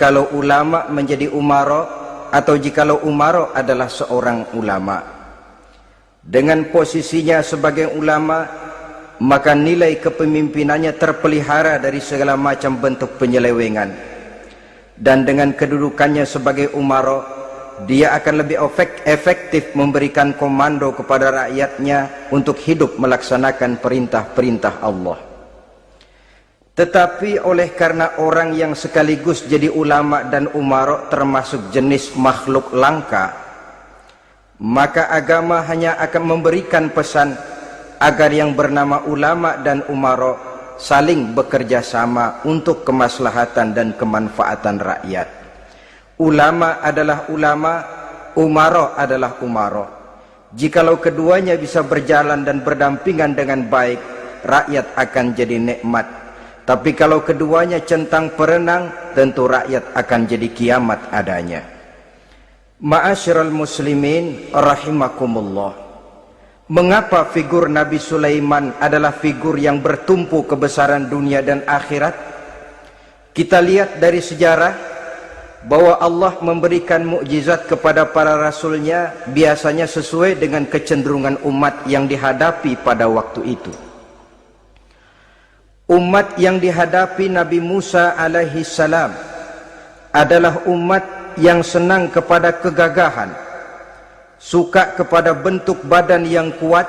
jikalau ulama menjadi umara atau jikalau umara adalah seorang ulama. Dengan posisinya sebagai ulama, maka nilai kepemimpinannya terpelihara dari segala macam bentuk penyelewengan. Dan dengan kedudukannya sebagai umara, dia akan lebih efektif memberikan komando kepada rakyatnya untuk hidup melaksanakan perintah-perintah Allah. Tetapi oleh karena orang yang sekaligus jadi ulama dan umara termasuk jenis makhluk langka, maka agama hanya akan memberikan pesan agar yang bernama ulama dan umara saling bekerja sama untuk kemaslahatan dan kemanfaatan rakyat. Ulama adalah ulama, umara adalah umara. Jikalau keduanya bisa berjalan dan berdampingan dengan baik, rakyat akan jadi nikmat. Tapi kalau keduanya centang perenang, tentu rakyat akan jadi kiamat adanya. Ma'asyiral muslimin rahimakumullah. Mengapa figur Nabi Sulaiman adalah figur yang bertumpu kebesaran dunia dan akhirat? Kita lihat dari sejarah bahwa Allah memberikan mukjizat kepada para rasulnya biasanya sesuai dengan kecenderungan umat yang dihadapi pada waktu itu. Umat yang dihadapi Nabi Musa alaihi salam adalah umat yang senang kepada kegagahan, suka kepada bentuk badan yang kuat.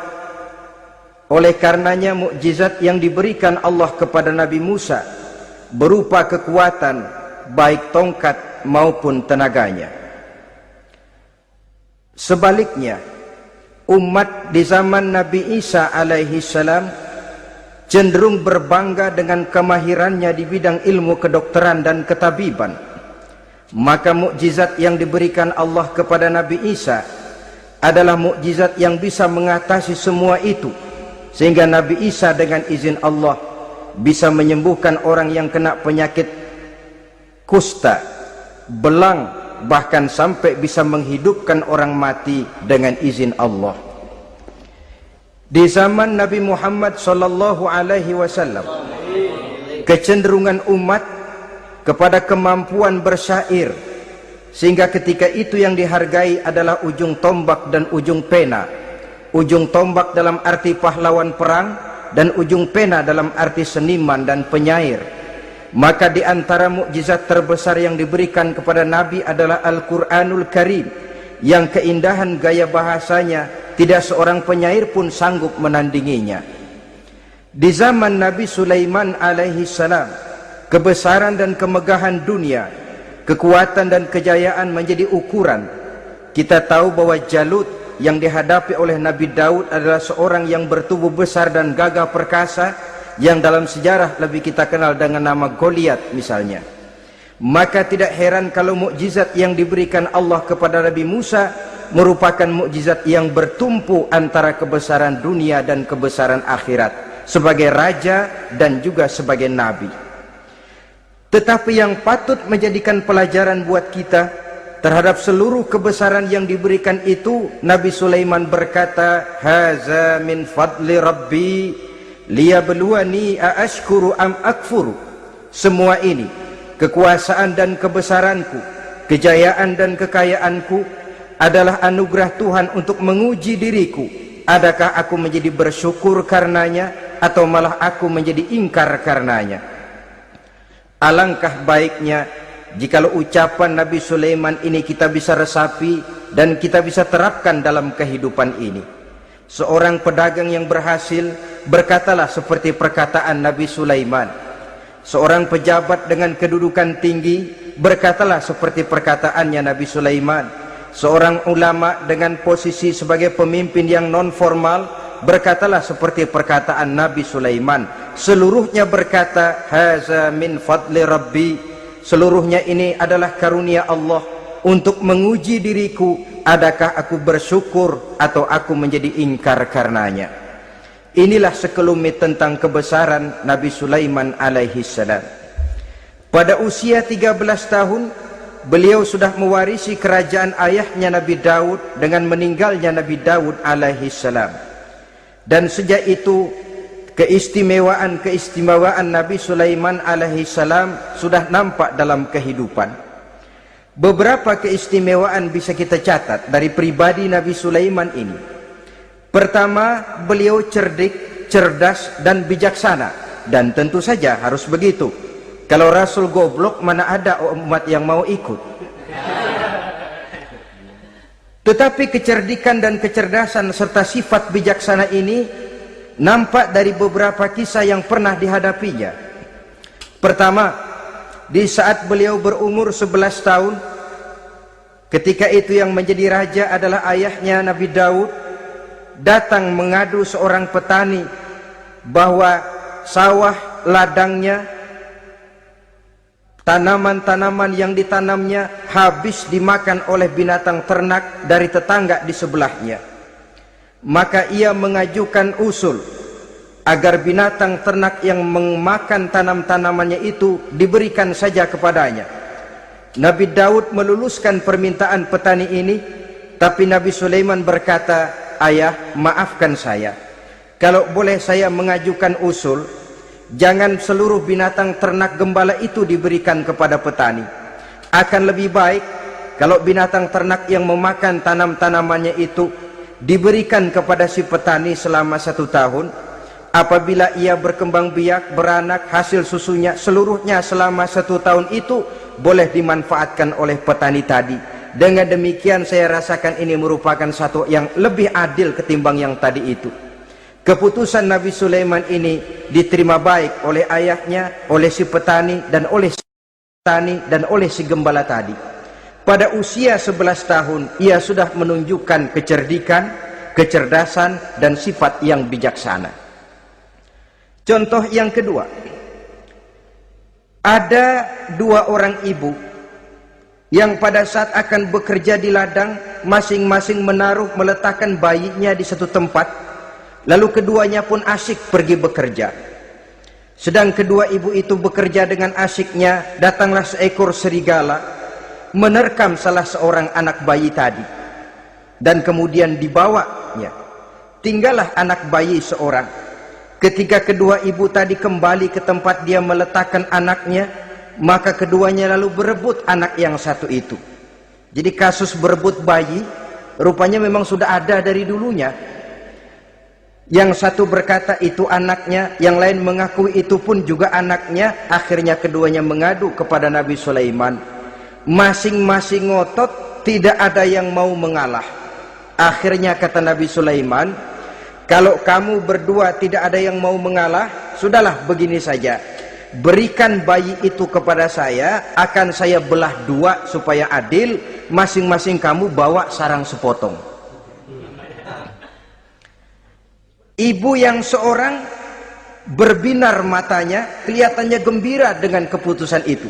Oleh karenanya mukjizat yang diberikan Allah kepada Nabi Musa berupa kekuatan baik tongkat maupun tenaganya. Sebaliknya, umat di zaman Nabi Isa alaihi salam cenderung berbangga dengan kemahirannya di bidang ilmu kedokteran dan ketabiban. Maka mukjizat yang diberikan Allah kepada Nabi Isa adalah mukjizat yang bisa mengatasi semua itu, sehingga Nabi Isa dengan izin Allah bisa menyembuhkan orang yang kena penyakit kusta, belang, bahkan sampai bisa menghidupkan orang mati dengan izin Allah. Di zaman Nabi Muhammad sallallahu alaihi wasallam, kecenderungan umat kepada kemampuan bersyair, sehingga ketika itu yang dihargai adalah ujung tombak dan ujung pena. Ujung tombak dalam arti pahlawan perang dan ujung pena dalam arti seniman dan penyair. Maka di antara mukjizat terbesar yang diberikan kepada Nabi adalah Al-Quranul Karim, yang keindahan gaya bahasanya tidak seorang penyair pun sanggup menandinginya. Di zaman Nabi Sulaiman alaihi salam, kebesaran dan kemegahan dunia, kekuatan dan kejayaan menjadi ukuran. Kita tahu bahwa Jalut yang dihadapi oleh Nabi Daud adalah seorang yang bertubuh besar dan gagah perkasa, yang dalam sejarah lebih kita kenal dengan nama Goliat misalnya. Maka tidak heran kalau mukjizat yang diberikan Allah kepada Nabi Musa merupakan mukjizat yang bertumpu antara kebesaran dunia dan kebesaran akhirat, sebagai raja dan juga sebagai nabi. Tetapi yang patut menjadikan pelajaran buat kita terhadap seluruh kebesaran yang diberikan itu, Nabi Sulaiman berkata, "Haza min fadli Rabbi liyabluwani aashkuru am akfuru." Semua ini, kekuasaan dan kebesaranku, kejayaan dan kekayaanku, adalah anugerah Tuhan untuk menguji diriku. Adakah aku menjadi bersyukur karenanya atau malah aku menjadi ingkar karenanya? Alangkah baiknya jikalau ucapan Nabi Sulaiman ini kita bisa resapi dan kita bisa terapkan dalam kehidupan ini. Seorang pedagang yang berhasil berkatalah seperti perkataan Nabi Sulaiman. Seorang pejabat dengan kedudukan tinggi berkatalah seperti perkataannya Nabi Sulaiman. Seorang ulama dengan posisi sebagai pemimpin yang non formal berkatalah seperti perkataan Nabi Sulaiman. Seluruhnya berkata, "Haza min fadli Rabbi." Seluruhnya ini adalah karunia Allah untuk menguji diriku, adakah aku bersyukur atau aku menjadi ingkar karenanya. Inilah sekelumit tentang kebesaran Nabi Sulaiman alaihi salam. Pada usia 13 tahun beliau sudah mewarisi kerajaan ayahnya Nabi Daud dengan meninggalnya Nabi Daud alaihi salam. Dan sejak itu keistimewaan Nabi Sulaiman alaihi salam sudah nampak dalam kehidupan. Beberapa keistimewaan bisa kita catat dari pribadi Nabi Sulaiman ini. Pertama, beliau cerdik, cerdas, dan bijaksana. Dan tentu saja harus begitu. Kalau Rasul goblok, mana ada umat yang mau ikut. Tetapi kecerdikan dan kecerdasan serta sifat bijaksana ini nampak dari beberapa kisah yang pernah dihadapinya. Pertama, di saat beliau berumur 11 tahun, ketika itu yang menjadi raja adalah ayahnya Nabi Daud, datang mengadu seorang petani bahwa sawah ladangnya, tanaman-tanaman yang ditanamnya habis dimakan oleh binatang ternak dari tetangga di sebelahnya. Maka ia mengajukan usul agar binatang ternak yang memakan tanam-tanamannya itu diberikan saja kepadanya. Nabi Daud meluluskan permintaan petani ini, tapi Nabi Sulaiman berkata, "Ayah, maafkan saya. Kalau boleh saya mengajukan usul, jangan seluruh binatang ternak gembala itu diberikan kepada petani. Akan lebih baik kalau binatang ternak yang memakan tanam-tanamannya itu diberikan kepada si petani selama 1 tahun. Apabila ia berkembang biak, beranak, hasil susunya seluruhnya selama 1 tahun itu boleh dimanfaatkan oleh petani tadi. Dengan demikian saya rasakan ini merupakan satu yang lebih adil ketimbang yang tadi itu." Keputusan Nabi Sulaiman ini diterima baik oleh ayahnya, oleh si petani, dan oleh si gembala tadi. Pada usia 11 tahun, ia sudah menunjukkan kecerdikan, kecerdasan, dan sifat yang bijaksana. Contoh yang kedua, ada 2 orang ibu yang pada saat akan bekerja di ladang, masing-masing meletakkan bayinya di satu tempat. Lalu keduanya pun asyik pergi bekerja. Sedang kedua ibu itu bekerja dengan asyiknya, datanglah seekor serigala menerkam salah seorang anak bayi tadi, dan kemudian dibawanya. Tinggallah anak bayi seorang. Ketika kedua ibu tadi kembali ke tempat dia meletakkan anaknya, maka keduanya lalu berebut anak yang satu itu. Jadi kasus berebut bayi rupanya memang sudah ada dari dulunya. Yang satu berkata itu anaknya, yang lain mengakui itu pun juga anaknya. Akhirnya keduanya mengadu kepada Nabi Sulaiman. Masing-masing ngotot, tidak ada yang mau mengalah. Akhirnya kata Nabi Sulaiman, "Kalau kamu berdua tidak ada yang mau mengalah, sudahlah begini saja. Berikan bayi itu kepada saya, akan saya belah 2 supaya adil. Masing-masing kamu bawa sarang sepotong." Ibu yang seorang berbinar matanya, kelihatannya gembira dengan keputusan itu.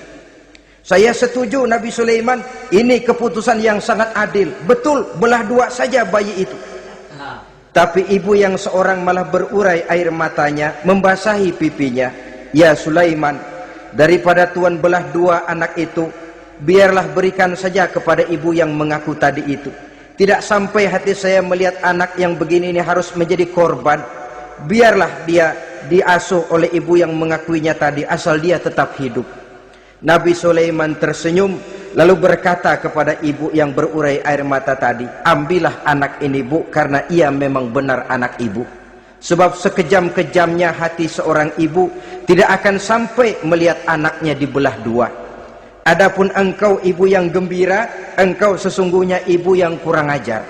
"Saya setuju Nabi Sulaiman, ini keputusan yang sangat adil. Betul, belah 2 saja bayi itu." Tapi ibu yang seorang malah berurai air matanya, membasahi pipinya. "Ya Sulaiman, daripada Tuan belah 2 anak itu, biarlah berikan saja kepada ibu yang mengaku tadi itu. Tidak sampai hati saya melihat anak yang begini ini harus menjadi korban. Biarlah dia diasuh oleh ibu yang mengakuinya tadi, asal dia tetap hidup." Nabi Sulaiman tersenyum, lalu berkata kepada ibu yang berurai air mata tadi, "Ambillah anak ini, Bu, karena ia memang benar anak ibu. Sebab sekejam-kejamnya hati seorang ibu tidak akan sampai melihat anaknya dibelah 2. Adapun engkau ibu yang gembira, engkau sesungguhnya ibu yang kurang ajar.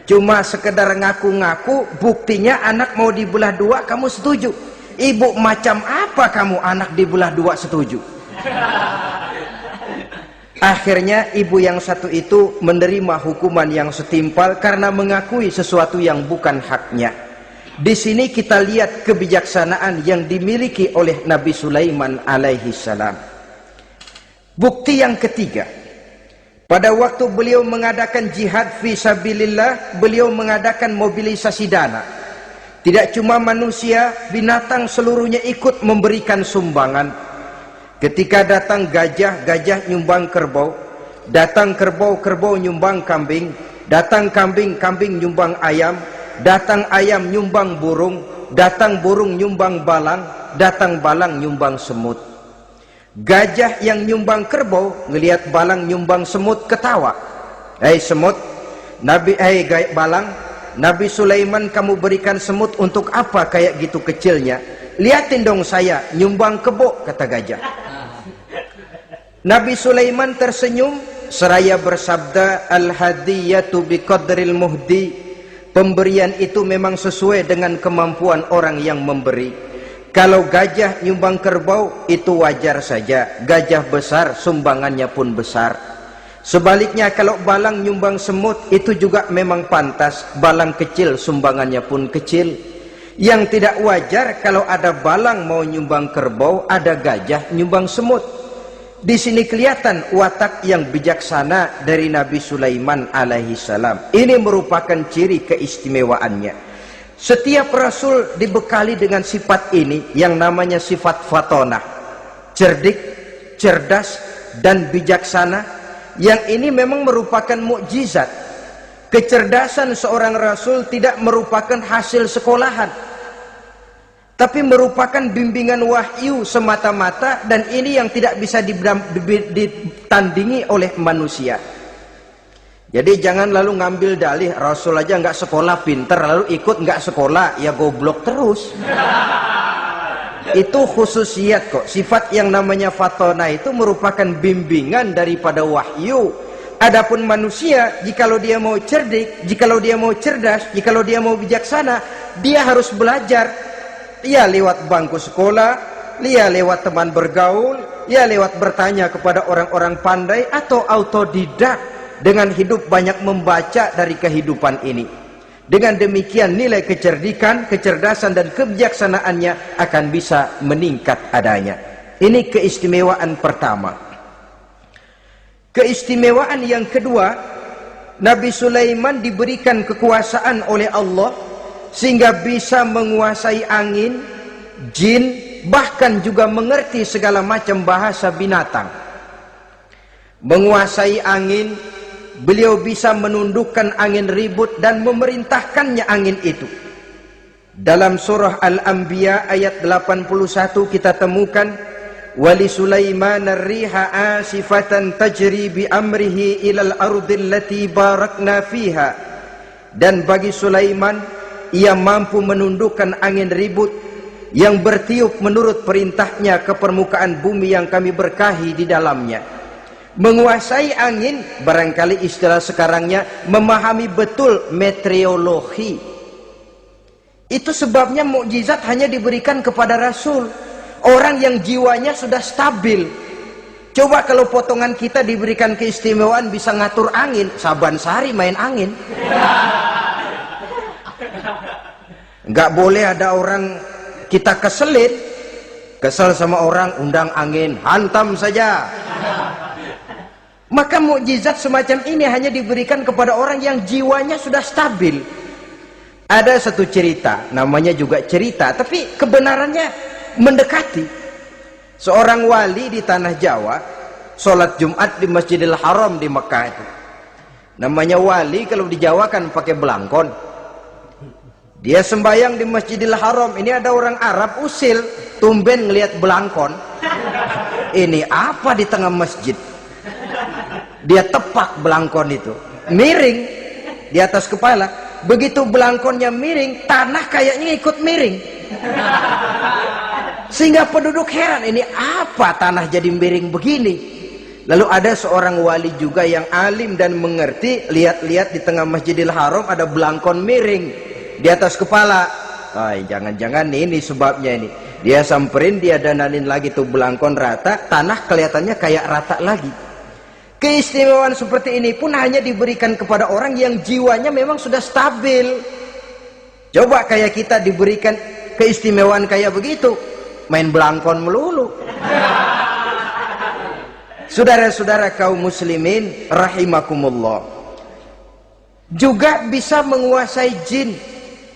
Cuma sekedar ngaku-ngaku, buktinya anak mau dibelah 2 kamu setuju. Ibu macam apa kamu anak dibelah 2 setuju?" Akhirnya ibu yang satu itu menerima hukuman yang setimpal karena mengakui sesuatu yang bukan haknya. Di sini kita lihat kebijaksanaan yang dimiliki oleh Nabi Sulaiman alaihi salam. Bukti yang ketiga, pada waktu beliau mengadakan jihad fi sabilillah, beliau mengadakan mobilisasi dana. Tidak cuma manusia, binatang seluruhnya ikut memberikan sumbangan. Ketika datang gajah, gajah nyumbang kerbau. Datang kerbau, kerbau nyumbang kambing. Datang kambing, kambing nyumbang ayam. Datang ayam nyumbang burung. Datang burung nyumbang balang. Datang balang nyumbang semut. Gajah yang nyumbang kerbau ngelihat balang nyumbang semut ketawa. Hei semut, balang, Nabi Sulaiman kamu berikan semut untuk apa kayak gitu kecilnya? Lihatin dong saya nyumbang kebo, kata gajah. Nabi Sulaiman tersenyum seraya bersabda, al-hadiyatu biqadril muhdi. Pemberian itu memang sesuai dengan kemampuan orang yang memberi. Kalau gajah nyumbang kerbau itu wajar saja, gajah besar sumbangannya pun besar. Sebaliknya kalau balang nyumbang semut itu juga memang pantas, balang kecil sumbangannya pun kecil. Yang tidak wajar kalau ada balang mau nyumbang kerbau, ada gajah nyumbang semut. Di sini kelihatan watak yang bijaksana dari Nabi Sulaiman alaihi salam. Ini merupakan ciri keistimewaannya. Setiap rasul dibekali dengan sifat ini yang namanya sifat fatonah, cerdik, cerdas, dan bijaksana. Yang ini memang merupakan mukjizat. Kecerdasan seorang rasul tidak merupakan hasil sekolahan, tapi merupakan bimbingan wahyu semata-mata, dan ini yang tidak bisa ditandingi oleh manusia. Jadi jangan lalu ngambil dalih rasul aja nggak sekolah pinter lalu ikut nggak sekolah, ya goblok terus. Itu khususiat kok. Sifat yang namanya fatona itu merupakan bimbingan daripada wahyu. Adapun manusia, jikalau dia mau cerdik, jikalau dia mau cerdas, jikalau dia mau bijaksana, dia harus belajar. Ya lewat bangku sekolah, ya lewat teman bergaul, ya lewat bertanya kepada orang-orang pandai, atau autodidak dengan hidup banyak membaca dari kehidupan ini. Dengan demikian nilai kecerdikan, kecerdasan, dan kebijaksanaannya akan bisa meningkat adanya. Ini keistimewaan pertama. Keistimewaan yang kedua, Nabi Sulaiman diberikan kekuasaan oleh Allah sehingga bisa menguasai angin, jin, bahkan juga mengerti segala macam bahasa binatang. Menguasai angin, beliau bisa menundukkan angin ribut dan memerintahkannya angin itu. Dalam surah Al-Anbiya ayat 81 kita temukan, wali Sulaiman ar-riha asifatan tajri bi amrihi ilal ardil lati barakna fiha. Dan bagi Sulaiman, ia mampu menundukkan angin ribut yang bertiup menurut perintahnya ke permukaan bumi yang kami berkahi di dalamnya. Menguasai angin, barangkali istilah sekarangnya memahami betul meteorologi. Itu sebabnya mukjizat hanya diberikan kepada Rasul, orang yang jiwanya sudah stabil. Coba kalau potongan kita diberikan keistimewaan bisa ngatur angin, Saban Sari main angin. Nggak boleh ada orang kita keselin, kesel sama orang, undang angin, hantam saja. Maka mukjizat semacam ini hanya diberikan kepada orang yang jiwanya sudah stabil. Ada satu cerita, namanya juga cerita, tapi kebenarannya mendekati. Seorang wali di tanah Jawa sholat Jumat di Masjidil Haram di Mekah itu. Namanya wali kalau di Jawa kan pakai belangkon. Dia sembahyang di Masjidil Haram. Ini ada orang Arab usil, tumben ngelihat belangkon. Ini apa di tengah masjid? Dia tepak belangkon itu, miring di atas kepala. Begitu belangkonnya miring, tanah kayaknya ikut miring. Sehingga penduduk heran, ini apa tanah jadi miring begini? Lalu ada seorang wali juga yang alim dan mengerti, lihat-lihat di tengah Masjidil Haram ada belangkon miring di atas kepala. Jangan-jangan ini sebabnya ini. Dia samperin, dia dananin lagi tuh belangkon rata, tanah kelihatannya kayak rata lagi. Keistimewaan seperti ini pun hanya diberikan kepada orang yang jiwanya memang sudah stabil. Coba kayak kita diberikan keistimewaan kayak begitu, main belangkon melulu. Saudara-saudara kaum muslimin rahimakumullah, juga bisa menguasai jin,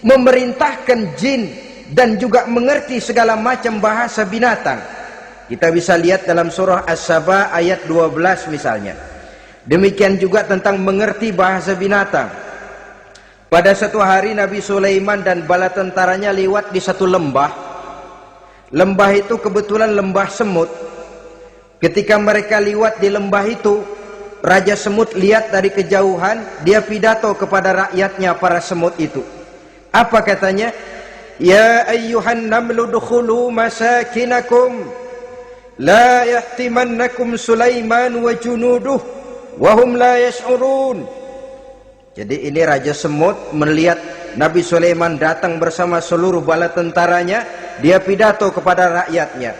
memerintahkan jin, dan juga mengerti segala macam bahasa binatang. Kita bisa lihat dalam surah As-Saba ayat 12 misalnya. Demikian juga tentang mengerti bahasa binatang. Pada satu hari Nabi Sulaiman dan bala tentaranya lewat di satu lembah. Lembah itu kebetulan lembah semut. Ketika mereka liwat di lembah itu, Raja Semut lihat dari kejauhan, dia pidato kepada rakyatnya para semut itu. Apa katanya? Ya ayyuhan namlu dukhulu masakinakum la yahtimannakum Sulaiman wa junuduh wa hum la yash'urun. Jadi ini Raja Semut melihat Nabi Sulaiman datang bersama seluruh bala tentaranya, dia pidato kepada rakyatnya.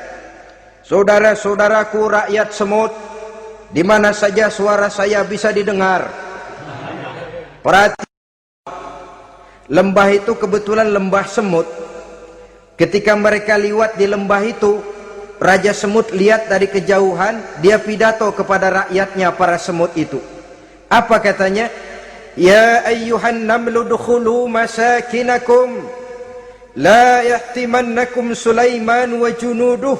Saudara-saudaraku rakyat semut, di mana saja suara saya bisa didengar. Perhatian, lembah itu kebetulan lembah semut. Ketika mereka liwat di lembah itu, Raja Semut lihat dari kejauhan, dia pidato kepada rakyatnya para semut itu. Apa katanya? Ya ayyuhan namlu dukhulu masakinakum la yahtimannakum Sulaiman wa junuduh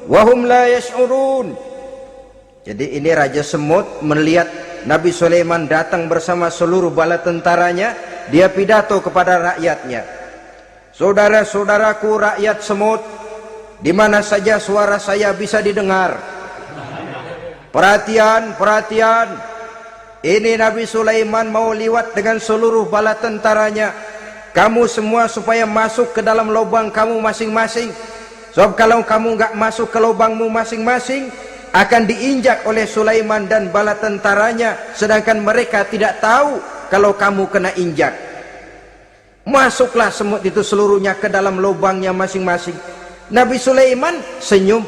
wa hum la yash'urun. Jadi ini Raja Semut melihat Nabi Sulaiman datang bersama seluruh bala tentaranya, dia pidato kepada rakyatnya. Saudara-saudaraku rakyat semut, di mana saja suara saya bisa didengar. Perhatian, perhatian. Ini Nabi Sulaiman mau liwat dengan seluruh bala tentaranya. Kamu semua supaya masuk ke dalam lubang kamu masing-masing. Sebab kalau kamu nggak masuk ke lubangmu masing-masing, akan diinjak oleh Sulaiman dan bala tentaranya, sedangkan mereka tidak tahu kalau kamu kena injak. Masuklah semut itu seluruhnya ke dalam lubangnya masing-masing. Nabi Sulaiman senyum.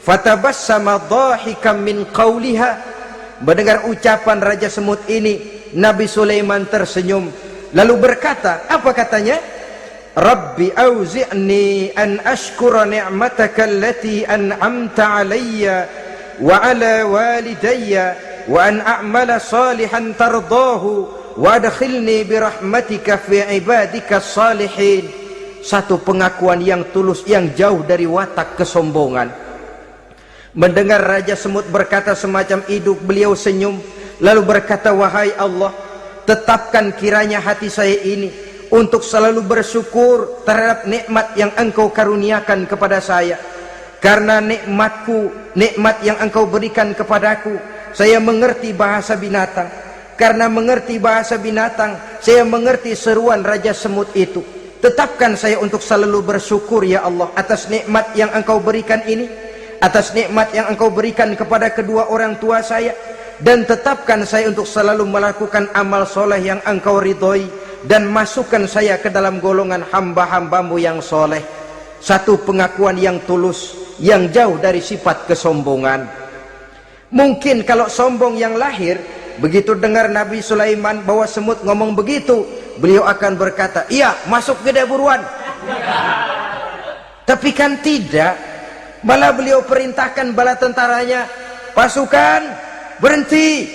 Fatabassama dhahikam min qawliha. Mendengar ucapan Raja Semut ini, Nabi Sulaiman tersenyum lalu berkata, apa katanya? Rabbi auzi'ni an ashkura ni'mataka allati an'amta alayya wa ala walidayya wa an a'mala salihan tardahu wa adkhilni birahmatika fi ibadika salihin. Satu pengakuan yang tulus yang jauh dari watak kesombongan. Mendengar Raja Semut berkata semacam itu, beliau senyum lalu berkata, wahai Allah, tetapkan kiranya hati saya ini untuk selalu bersyukur terhadap nikmat yang Engkau karuniakan kepada saya. Karena nikmatku, nikmat yang Engkau berikan kepadaku, saya mengerti bahasa binatang. Karena mengerti bahasa binatang, saya mengerti seruan Raja Semut itu. Tetapkan saya untuk selalu bersyukur ya Allah atas nikmat yang Engkau berikan ini, atas nikmat yang Engkau berikan kepada kedua orang tua saya, dan tetapkan saya untuk selalu melakukan amal soleh yang Engkau ridhoi, dan masukkan saya ke dalam golongan hamba-hambamu yang soleh. Satu pengakuan yang tulus yang jauh dari sifat kesombongan. Mungkin kalau sombong yang lahir, begitu dengar Nabi Sulaiman bahwa semut ngomong begitu, beliau akan berkata, iya masuk gede buruan. Tapi kan tidak. Malah beliau perintahkan bala tentaranya, pasukan berhenti.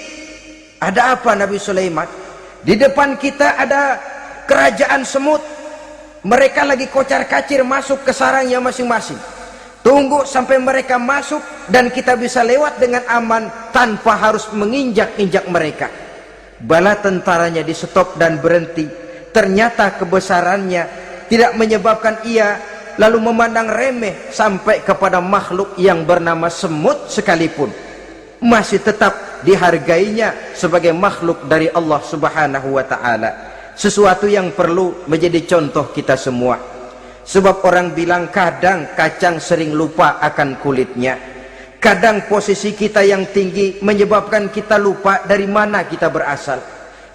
Ada apa Nabi Sulaiman? Di depan kita ada kerajaan semut. Mereka lagi kocar-kacir masuk ke sarangnya masing-masing. Tunggu sampai mereka masuk dan kita bisa lewat dengan aman tanpa harus menginjak-injak mereka. Bala tentaranya di stop dan berhenti. Ternyata kebesarannya tidak menyebabkan ia lalu memandang remeh sampai kepada makhluk yang bernama semut sekalipun. Masih tetap dihargainya sebagai makhluk dari Allah Subhanahu wa ta'ala. Sesuatu yang perlu menjadi contoh kita semua. Sebab orang bilang kadang kacang sering lupa akan kulitnya. Kadang posisi kita yang tinggi menyebabkan kita lupa dari mana kita berasal.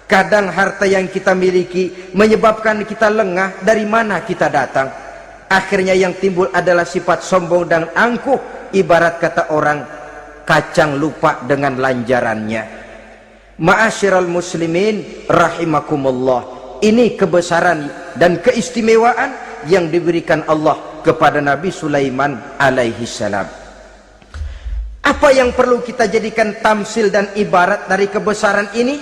Kadang harta yang kita miliki menyebabkan kita lengah dari mana kita datang. Akhirnya yang timbul adalah sifat sombong dan angkuh, ibarat kata orang, kacang lupa dengan lanjarannya. Ma'asyiral muslimin rahimakumullah. Ini kebesaran dan keistimewaan yang diberikan Allah kepada Nabi Sulaiman alaihi salam. Apa yang perlu kita jadikan tamsil dan ibarat dari kebesaran ini?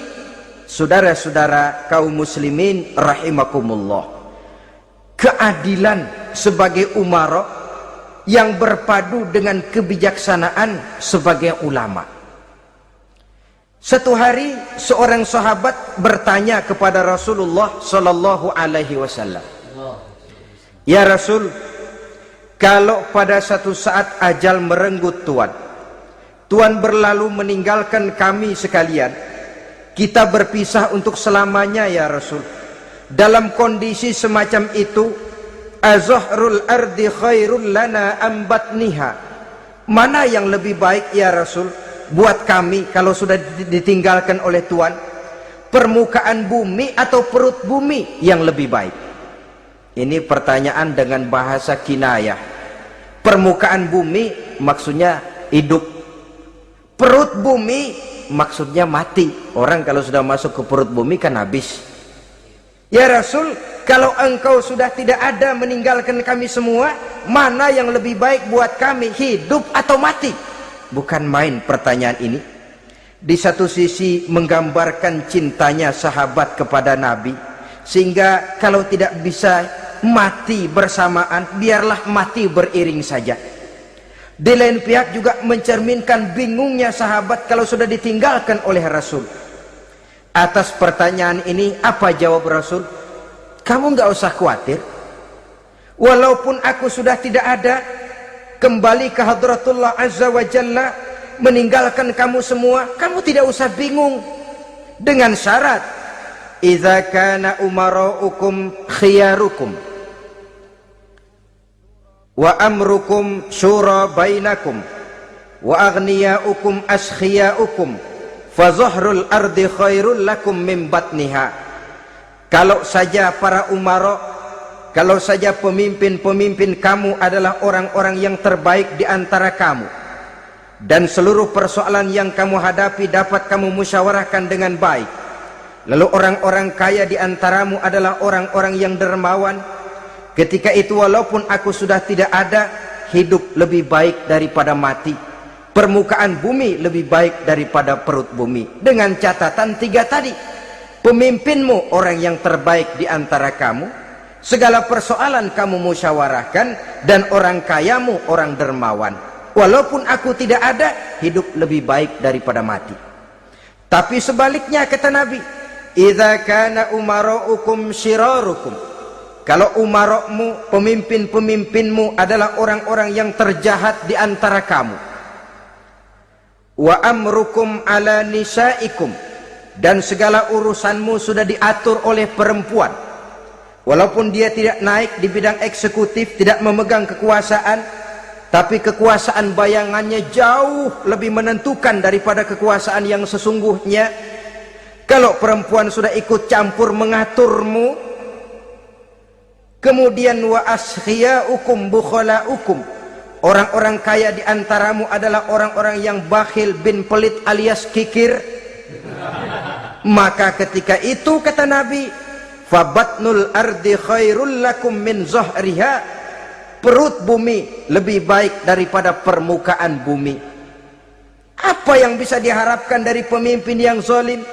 Saudara-saudara kaum muslimin rahimakumullah. Keadilan sebagai umara yang berpadu dengan kebijaksanaan sebagai ulama. Satu hari seorang sahabat bertanya kepada Rasulullah sallallahu alaihi wasallam, "Ya Rasul, kalau pada satu saat ajal merenggut Tuhan, Tuhan berlalu meninggalkan kami sekalian. Kita berpisah untuk selamanya ya Rasul. Dalam kondisi semacam itu, azahrul ardi khairul lana ambatniha. Mana yang lebih baik ya Rasul buat kami kalau sudah ditinggalkan oleh Tuhan? Permukaan bumi atau perut bumi yang lebih baik? Ini pertanyaan dengan bahasa kinayah. Permukaan bumi maksudnya hidup, perut bumi maksudnya mati. Orang kalau sudah masuk ke perut bumi kan habis. Ya Rasul, kalau engkau sudah tidak ada meninggalkan kami semua, mana yang lebih baik buat kami, hidup atau mati? Bukan main pertanyaan ini. Di satu sisi menggambarkan cintanya sahabat kepada Nabi, sehingga kalau tidak bisa mati bersamaan, biarlah mati beriring saja. Di lain pihak juga mencerminkan bingungnya sahabat kalau sudah ditinggalkan oleh Rasul. Atas pertanyaan ini apa jawab Rasul? Kamu nggak usah khawatir. Walaupun aku sudah tidak ada, kembali ke hadratullah azza wa jalla, meninggalkan kamu semua, kamu tidak usah bingung. Dengan syarat, idza kana umaraukum khiyarukum wa amrukum syura bainakum wa aghniyaukum askhiyaukum fa zahrul ardi khairul lakum min batniha. Kalau saja para umara, kalau saja pemimpin-pemimpin kamu adalah orang-orang yang terbaik di antara kamu, dan seluruh persoalan yang kamu hadapi dapat kamu musyawarahkan dengan baik, lalu orang-orang kaya di antaramu adalah orang-orang yang dermawan, ketika itu walaupun aku sudah tidak ada, hidup lebih baik daripada mati, permukaan bumi lebih baik daripada perut bumi. Dengan catatan tiga tadi, pemimpinmu orang yang terbaik di antara kamu, segala persoalan kamu musyawarahkan, dan orang kayamu orang dermawan. Walaupun aku tidak ada, hidup lebih baik daripada mati. Tapi sebaliknya kata Nabi, idza kana umaraukum syirarukum, kalau umarokmu, pemimpin-pemimpinmu adalah orang-orang yang terjahat di antara kamu, wa amrukum ala nisaikum, dan segala urusanmu sudah diatur oleh perempuan, walaupun dia tidak naik di bidang eksekutif, tidak memegang kekuasaan, tapi kekuasaan bayangannya jauh lebih menentukan daripada kekuasaan yang sesungguhnya. Kalau perempuan sudah ikut campur mengaturmu, kemudian wa askhiyaukum bukhalaukum, orang-orang kaya di antaramu adalah orang-orang yang bakhil bin pelit alias kikir, maka ketika itu kata Nabi, fabatnul ardi khairul lakum min zahriha, perut bumi lebih baik daripada permukaan bumi. Apa yang bisa diharapkan dari pemimpin yang zalim,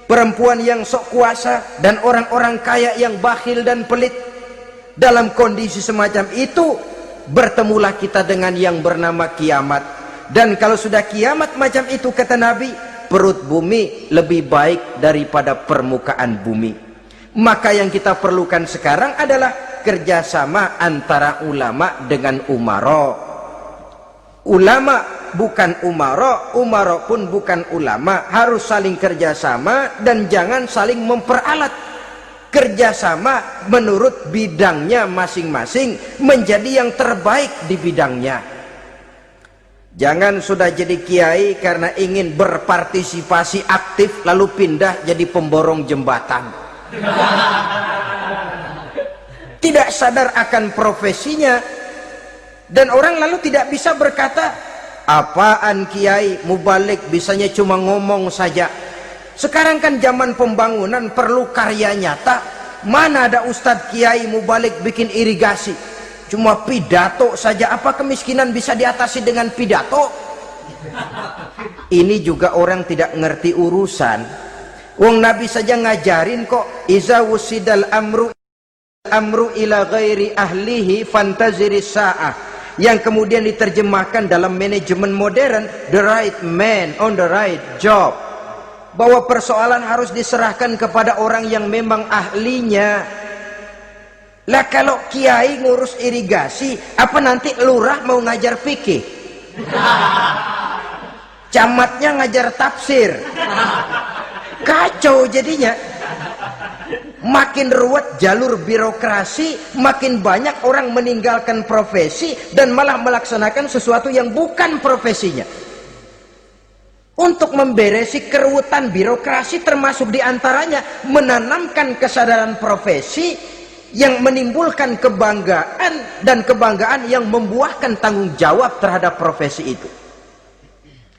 perempuan yang sok kuasa, dan orang-orang kaya yang bakhil dan pelit? Dalam kondisi semacam itu, bertemulah kita dengan yang bernama kiamat. Dan kalau sudah kiamat macam itu kata Nabi, perut bumi lebih baik daripada permukaan bumi. Maka yang kita perlukan sekarang adalah kerjasama antara ulama dengan umara. Ulama bukan umara, umara pun bukan ulama. Harus saling kerjasama dan jangan saling memperalat. Kerjasama menurut bidangnya masing-masing, menjadi yang terbaik di bidangnya. Jangan sudah jadi kiai karena ingin berpartisipasi aktif lalu pindah jadi pemborong jembatan. Tidak sadar akan profesinya, dan orang lalu tidak bisa berkata, apaan kiai mubalik bisanya cuma ngomong saja. Sekarang kan zaman pembangunan perlu karya nyata. Mana ada ustadz kiai mubalik bikin irigasi, cuma pidato saja. Apa kemiskinan bisa diatasi dengan pidato? Ini juga orang tidak ngerti urusan. Wong Nabi saja ngajarin kok, iza wusidal amru ila ghairi ahlihi fantaziris sa'ah, yang kemudian diterjemahkan dalam manajemen modern, the right man on the right job, bahwa persoalan harus diserahkan kepada orang yang memang ahlinya. Lah kalau kiai ngurus irigasi, apa nanti lurah mau ngajar fikih? camatnya ngajar tafsir. Kacau jadinya. Makin ruwet jalur birokrasi, makin banyak orang meninggalkan profesi dan malah melaksanakan sesuatu yang bukan profesinya. Untuk memberesi keruwetan birokrasi termasuk diantaranya menanamkan kesadaran profesi yang menimbulkan kebanggaan dan kebanggaan yang membuahkan tanggung jawab terhadap profesi itu.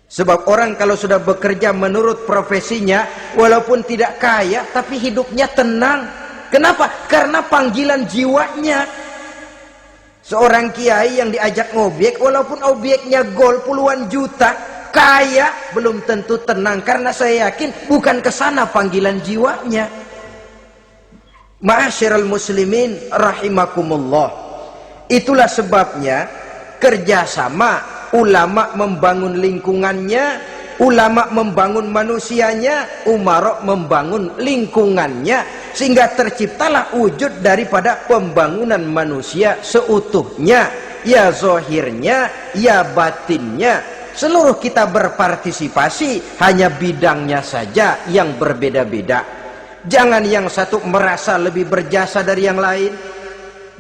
Sebab orang kalau sudah bekerja menurut profesinya, walaupun tidak kaya tapi hidupnya tenang. Kenapa? Karena panggilan jiwanya. Seorang kiai yang diajak ngobek, walaupun objeknya gol puluhan juta, kaya belum tentu tenang, karena saya yakin bukan ke sana panggilan jiwanya. Ma'asyiral muslimin rahimakumullah. Itulah sebabnya kerjasama, ulama membangun lingkungannya, ulama membangun manusianya, umarok membangun lingkungannya, sehingga terciptalah wujud daripada pembangunan manusia seutuhnya, ya zahirnya, ya batinnya. Seluruh kita berpartisipasi, hanya bidangnya saja yang berbeda-beda. Jangan yang satu merasa lebih berjasa dari yang lain,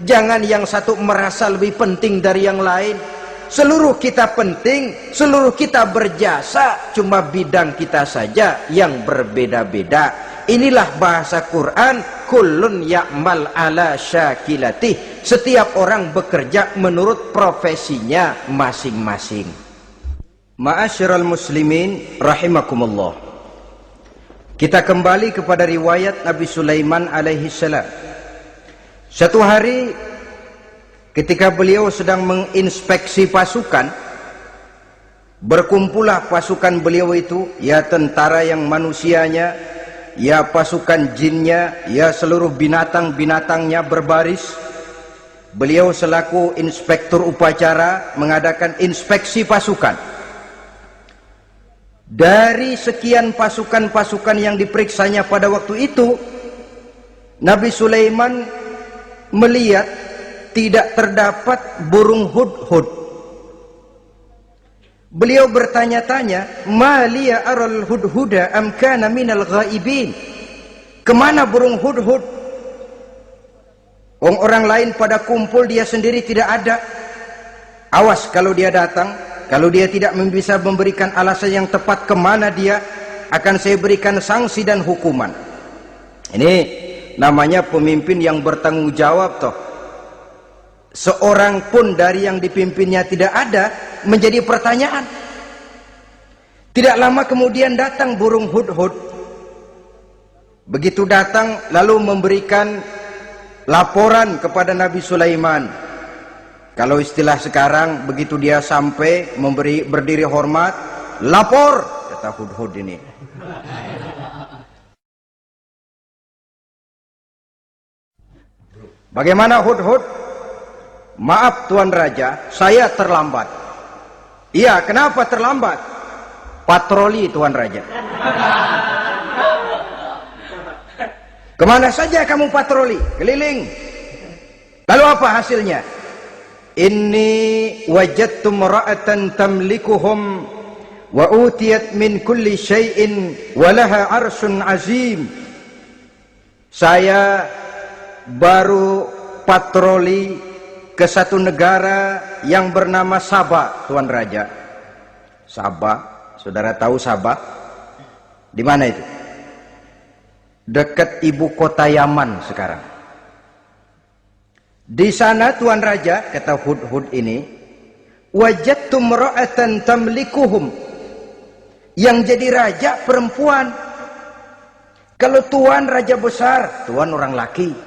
jangan yang satu merasa lebih penting dari yang lain. Seluruh kita penting, seluruh kita berjasa, cuma bidang kita saja yang berbeda-beda. Inilah bahasa Quran, kullun ya'mal ala syakilatih. Setiap orang bekerja menurut profesinya masing-masing. Ma'asyiral muslimin rahimakumullah. Kita kembali kepada riwayat Nabi Sulaiman alaihi salam. Satu hari ketika beliau sedang menginspeksi pasukan, berkumpullah pasukan beliau itu, ya tentara yang manusianya, ya pasukan jinnya, ya seluruh binatang-binatangnya berbaris. Beliau selaku inspektur upacara mengadakan inspeksi pasukan. Dari sekian pasukan-pasukan yang diperiksanya pada waktu itu, Nabi Sulaiman melihat tidak terdapat burung hudhud. Beliau bertanya-tanya, "Ma liya aral hudhuda am kana minal ghaibin?" Kemana burung hudhud? Orang lain pada kumpul, dia sendiri tidak ada. Awas kalau dia datang, kalau dia tidak bisa memberikan alasan yang tepat kemana dia, akan saya berikan sanksi dan hukuman. Ini namanya pemimpin yang bertanggung jawab toh. Seorang pun dari yang dipimpinnya tidak ada, menjadi pertanyaan. Tidak lama kemudian datang burung hudhud. Begitu datang lalu memberikan laporan kepada Nabi Sulaiman. Kalau istilah sekarang, begitu dia sampai berdiri hormat, lapor, kata hudhud ini. Bagaimana hudhud? Maaf Tuan Raja, saya terlambat. Iya, kenapa terlambat? Patroli Tuan Raja. Kemana saja kamu patroli? Keliling. Lalu apa hasilnya? Inni wajadtu imra'atan tamlikuhum wa utiyat min kulli syai'in wa laha arsyun azim. Saya baru patroli ke satu negara yang bernama Sabah, Tuan Raja. Sabah, saudara tahu Sabah? Di mana itu? Dekat ibu kota Yaman sekarang. Di sana Tuan Raja, kata hudhud ini, wajadtu imra'atan tamlikuhum. Yang jadi raja perempuan. Kalau Tuan raja besar, Tuan orang laki.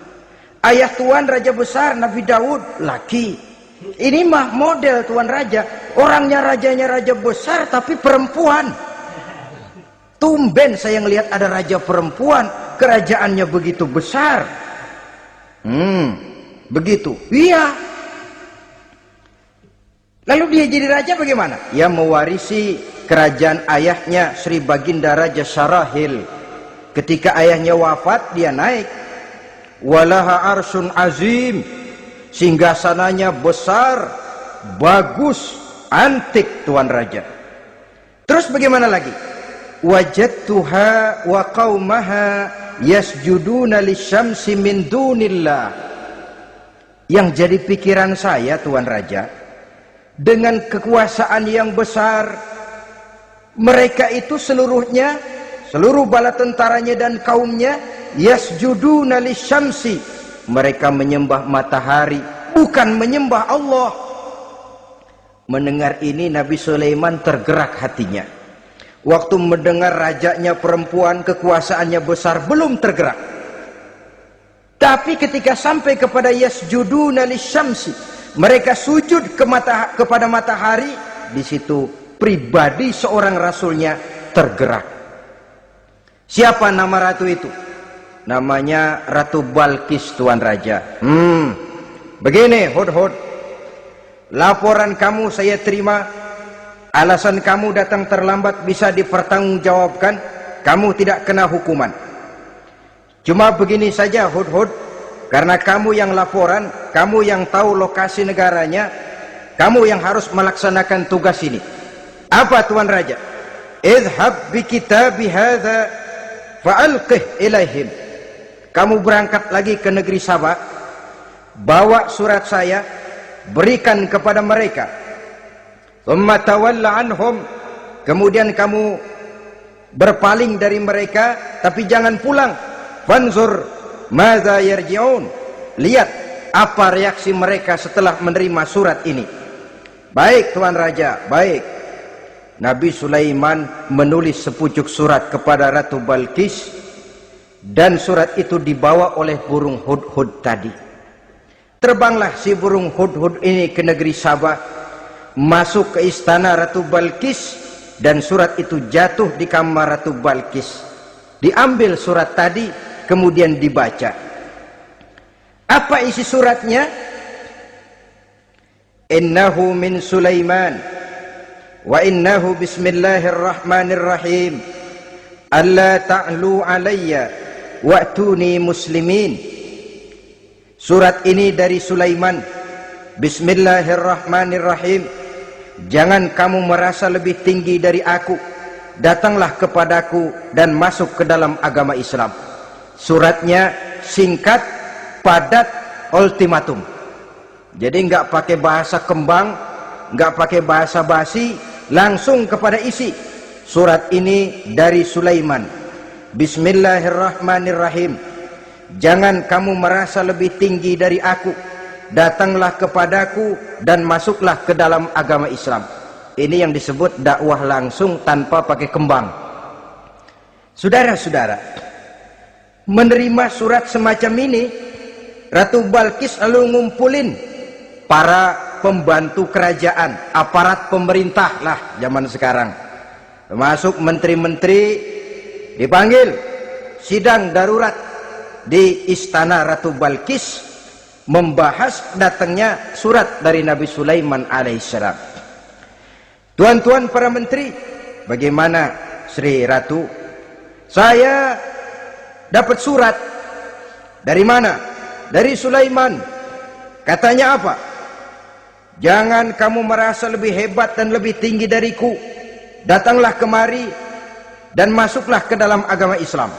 Ayah Tuan raja besar Nabi Daud laki. Ini mah model Tuan Raja. Orangnya rajanya raja besar tapi perempuan. Tumben saya ngelihat ada raja perempuan, kerajaannya begitu besar. Begitu. Iya. Lalu dia jadi raja bagaimana? Ya mewarisi kerajaan ayahnya Sri Baginda Raja Syarahil. Ketika ayahnya wafat, dia naik. Walaha arsyun azim, singgasananya besar, bagus, antik Tuan Raja. Terus bagaimana lagi? Wajadtuha wa qaumaha yasjuduna lisyamsi min dunillah. Yang jadi pikiran saya, Tuan Raja, dengan kekuasaan yang besar, mereka itu seluruhnya, seluruh bala tentaranya dan kaumnya, yasjuduna lisyamsi, mereka menyembah matahari, bukan menyembah Allah. Mendengar ini Nabi Sulaiman tergerak hatinya. Waktu mendengar rajanya perempuan, kekuasaannya besar, belum tergerak. Tapi ketika sampai kepada yasjuduna lisyamsi, mereka sujud kepada matahari, di situ pribadi seorang rasulnya tergerak. Siapa nama ratu itu? Namanya Ratu Balkis, Tuan Raja. Begini Hudhud, laporan kamu saya terima. Alasan kamu datang terlambat bisa dipertanggungjawabkan. Kamu tidak kena hukuman. Cuma begini saja Hudhud, karena kamu yang laporan, kamu yang tahu lokasi negaranya, kamu yang harus melaksanakan tugas ini. Apa Tuan Raja? Idhab bi kitabi hadza fa'alqih ilaihim. Kamu berangkat lagi ke negeri Sabah, bawa surat saya, berikan kepada mereka. Thumma tawalla anhum, kemudian kamu berpaling dari mereka, tapi jangan pulang. Fanzur madza yarji'un, lihat apa reaksi mereka setelah menerima surat ini. Baik Tuan Raja, baik. Nabi Sulaiman menulis sepucuk surat kepada Ratu Balkis, dan surat itu dibawa oleh burung Hudhud tadi. Terbanglah si burung Hudhud ini ke negeri Sabah, masuk ke istana Ratu Balkis, dan surat itu jatuh di kamar Ratu Balkis. Diambil surat tadi, kemudian dibaca. Apa isi suratnya? Innahu min Sulaiman wa innahu bismillahirrahmanirrahim alla ta'lu alayya wa'tuni muslimin. Surat ini dari Sulaiman. Bismillahirrahmanirrahim. Jangan kamu merasa lebih tinggi dari aku. Datanglah kepadaku dan masuk ke dalam agama Islam. Suratnya singkat, padat, ultimatum. Jadi nggak pakai bahasa kembang, nggak pakai bahasa basi, langsung kepada isi. Surat ini dari Sulaiman. Bismillahirrahmanirrahim. Jangan kamu merasa lebih tinggi dari aku. Datanglah kepadaku dan masuklah ke dalam agama Islam. Ini yang disebut dakwah langsung tanpa pakai kembang. Saudara-saudara, menerima surat semacam ini, Ratu Balkis lalu ngumpulin para pembantu kerajaan, aparat pemerintah lah zaman sekarang, termasuk menteri-menteri, dipanggil sidang darurat di istana Ratu Balkis, membahas datangnya surat dari Nabi Sulaiman alaihissalam. Tuan-tuan para menteri, bagaimana Sri Ratu? Saya dapat surat. Dari mana? Dari Sulaiman. Katanya apa? Jangan kamu merasa lebih hebat dan lebih tinggi dariku. Datanglah kemari dan masuklah ke dalam agama Islam.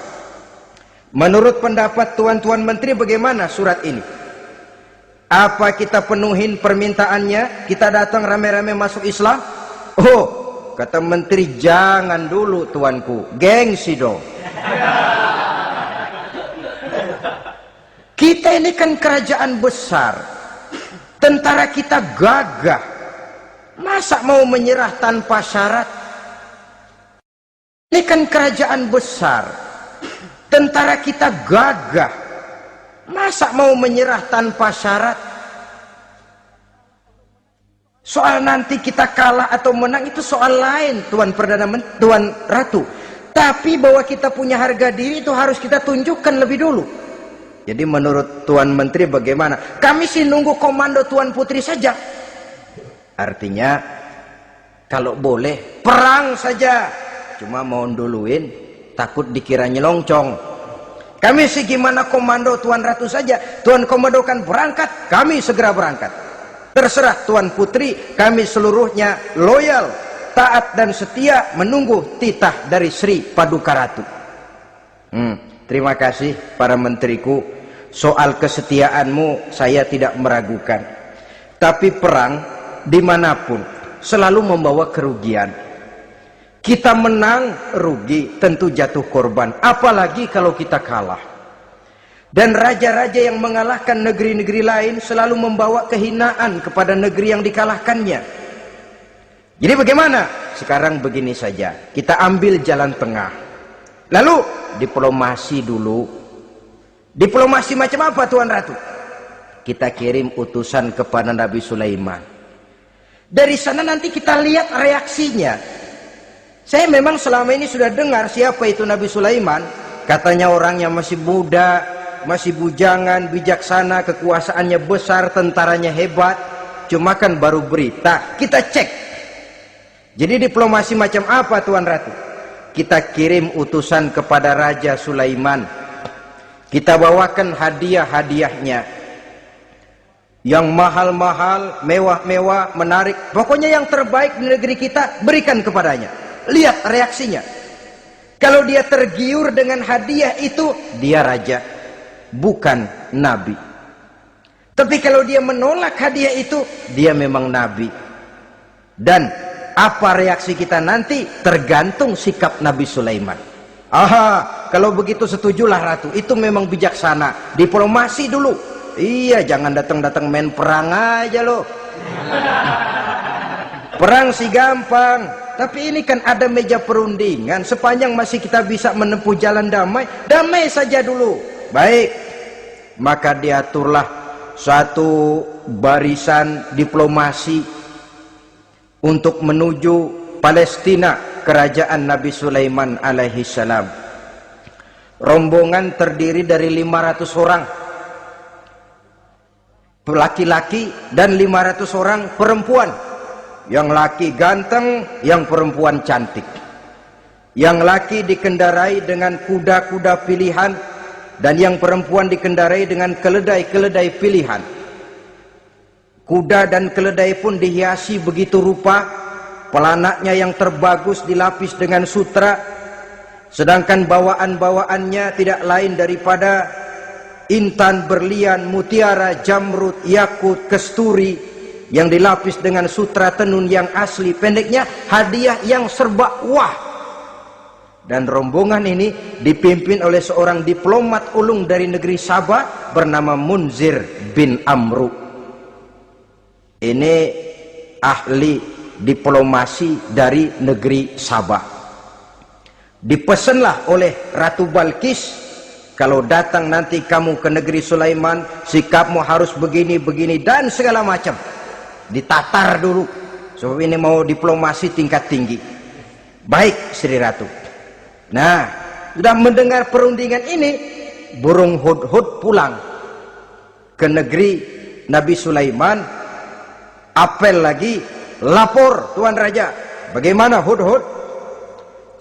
Menurut pendapat tuan-tuan menteri, bagaimana surat ini? Apa kita penuhin permintaannya? Kita datang rame-rame masuk Islam? Oh, kata menteri, jangan dulu tuanku, gengsi dong. Kita ini kan kerajaan besar, tentara kita gagah, masa mau menyerah tanpa syarat? Ini kan kerajaan besar, tentara kita gagah, masa mau menyerah tanpa syarat? Soal nanti kita kalah atau menang itu soal lain, Tuan Perdana Menteri, Tuan Ratu. Tapi bahwa kita punya harga diri itu harus kita tunjukkan lebih dulu. Jadi menurut Tuan Menteri bagaimana? Kami sih nunggu komando Tuan Putri saja. Artinya kalau boleh perang saja. Cuma mau duluin, takut dikira nyelongcong. Kami sih gimana komando Tuan Ratu saja. Tuan komandokan berangkat, kami segera berangkat. Terserah Tuan Putri, kami seluruhnya loyal taat dan setia menunggu titah dari Sri Paduka Ratu. Terima kasih para menteriku. Soal kesetiaanmu saya tidak meragukan. Tapi perang dimanapun selalu membawa kerugian. Kita menang rugi, tentu jatuh korban. Apalagi kalau kita kalah. Dan raja-raja yang mengalahkan negeri-negeri lain selalu membawa kehinaan kepada negeri yang dikalahkannya. Jadi bagaimana? Sekarang begini saja, kita ambil jalan tengah. Lalu diplomasi dulu. Diplomasi macam apa Tuan Ratu? Kita kirim utusan kepada Nabi Sulaiman. Dari sana nanti kita lihat reaksinya. Saya memang selama ini sudah dengar siapa itu Nabi Sulaiman. Katanya orangnya masih muda, masih bujangan, bijaksana, kekuasaannya besar, tentaranya hebat. Cuma kan baru berita, kita cek. Jadi diplomasi macam apa Tuan Ratu? Kita kirim utusan kepada Raja Sulaiman. Kita bawakan hadiah-hadiahnya yang mahal-mahal, mewah-mewah, menarik. Pokoknya yang terbaik di negeri kita berikan kepadanya. Lihat reaksinya. Kalau dia tergiur dengan hadiah itu, dia raja, bukan nabi. Tapi kalau dia menolak hadiah itu, dia memang nabi. Dan apa reaksi kita nanti tergantung sikap Nabi Sulaiman. Aha, kalau begitu setujulah Ratu. Itu memang bijaksana. Diplomasi dulu. Iya, jangan datang-datang main perang aja loh. Perang sih gampang, tapi ini kan ada meja perundingan. Sepanjang masih kita bisa menempuh jalan damai, damai saja dulu. Baik, maka diaturlah satu barisan diplomasi untuk menuju Palestina, kerajaan Nabi Sulaiman alaihi salam. Rombongan terdiri dari 500 orang laki-laki dan 500 orang perempuan. Yang laki ganteng, yang perempuan cantik. Yang laki dikendarai dengan kuda-kuda pilihan, dan yang perempuan dikendarai dengan keledai-keledai pilihan. Kuda dan keledai pun dihiasi begitu rupa. Pelanaknya yang terbagus dilapis dengan sutra, sedangkan bawaan-bawaannya tidak lain daripada intan, berlian, mutiara, jamrud, yakut, kesturi yang dilapis dengan sutra tenun yang asli. Pendeknya hadiah yang serba wah. Dan rombongan ini dipimpin oleh seorang diplomat ulung dari negeri Sabah bernama Munzir bin Amru. Ini ahli diplomasi dari negeri Sabah. Dipesanlah oleh Ratu Balkis, kalau datang nanti kamu ke negeri Sulaiman, sikapmu harus begini, begini, dan segala macam. Ditatar dulu, sebab ini mau diplomasi tingkat tinggi. Baik Sri Ratu. Nah, sudah mendengar perundingan ini, burung hudhud pulang ke negeri Nabi Sulaiman. Apel lagi, lapor Tuan Raja, bagaimana hudhud?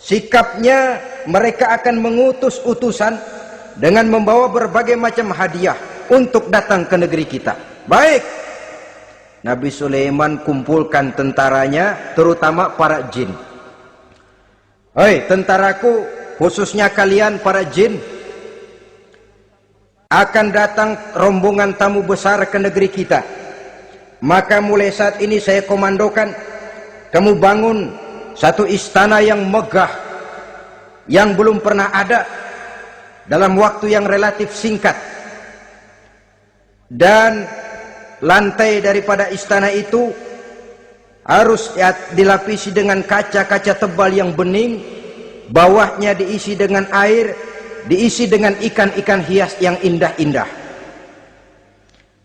Sikapnya mereka akan mengutus utusan dengan membawa berbagai macam hadiah untuk datang ke negeri kita. Baik. Nabi Sulaiman kumpulkan tentaranya, terutama para jin. Hei tentaraku, khususnya kalian para jin, akan datang rombongan tamu besar ke negeri kita. Maka mulai saat ini saya komandokan kamu bangun satu istana yang megah, yang belum pernah ada dalam waktu yang relatif singkat. Dan lantai daripada istana itu harus dilapisi dengan kaca-kaca tebal yang bening, bawahnya diisi dengan air, diisi dengan ikan-ikan hias yang indah-indah.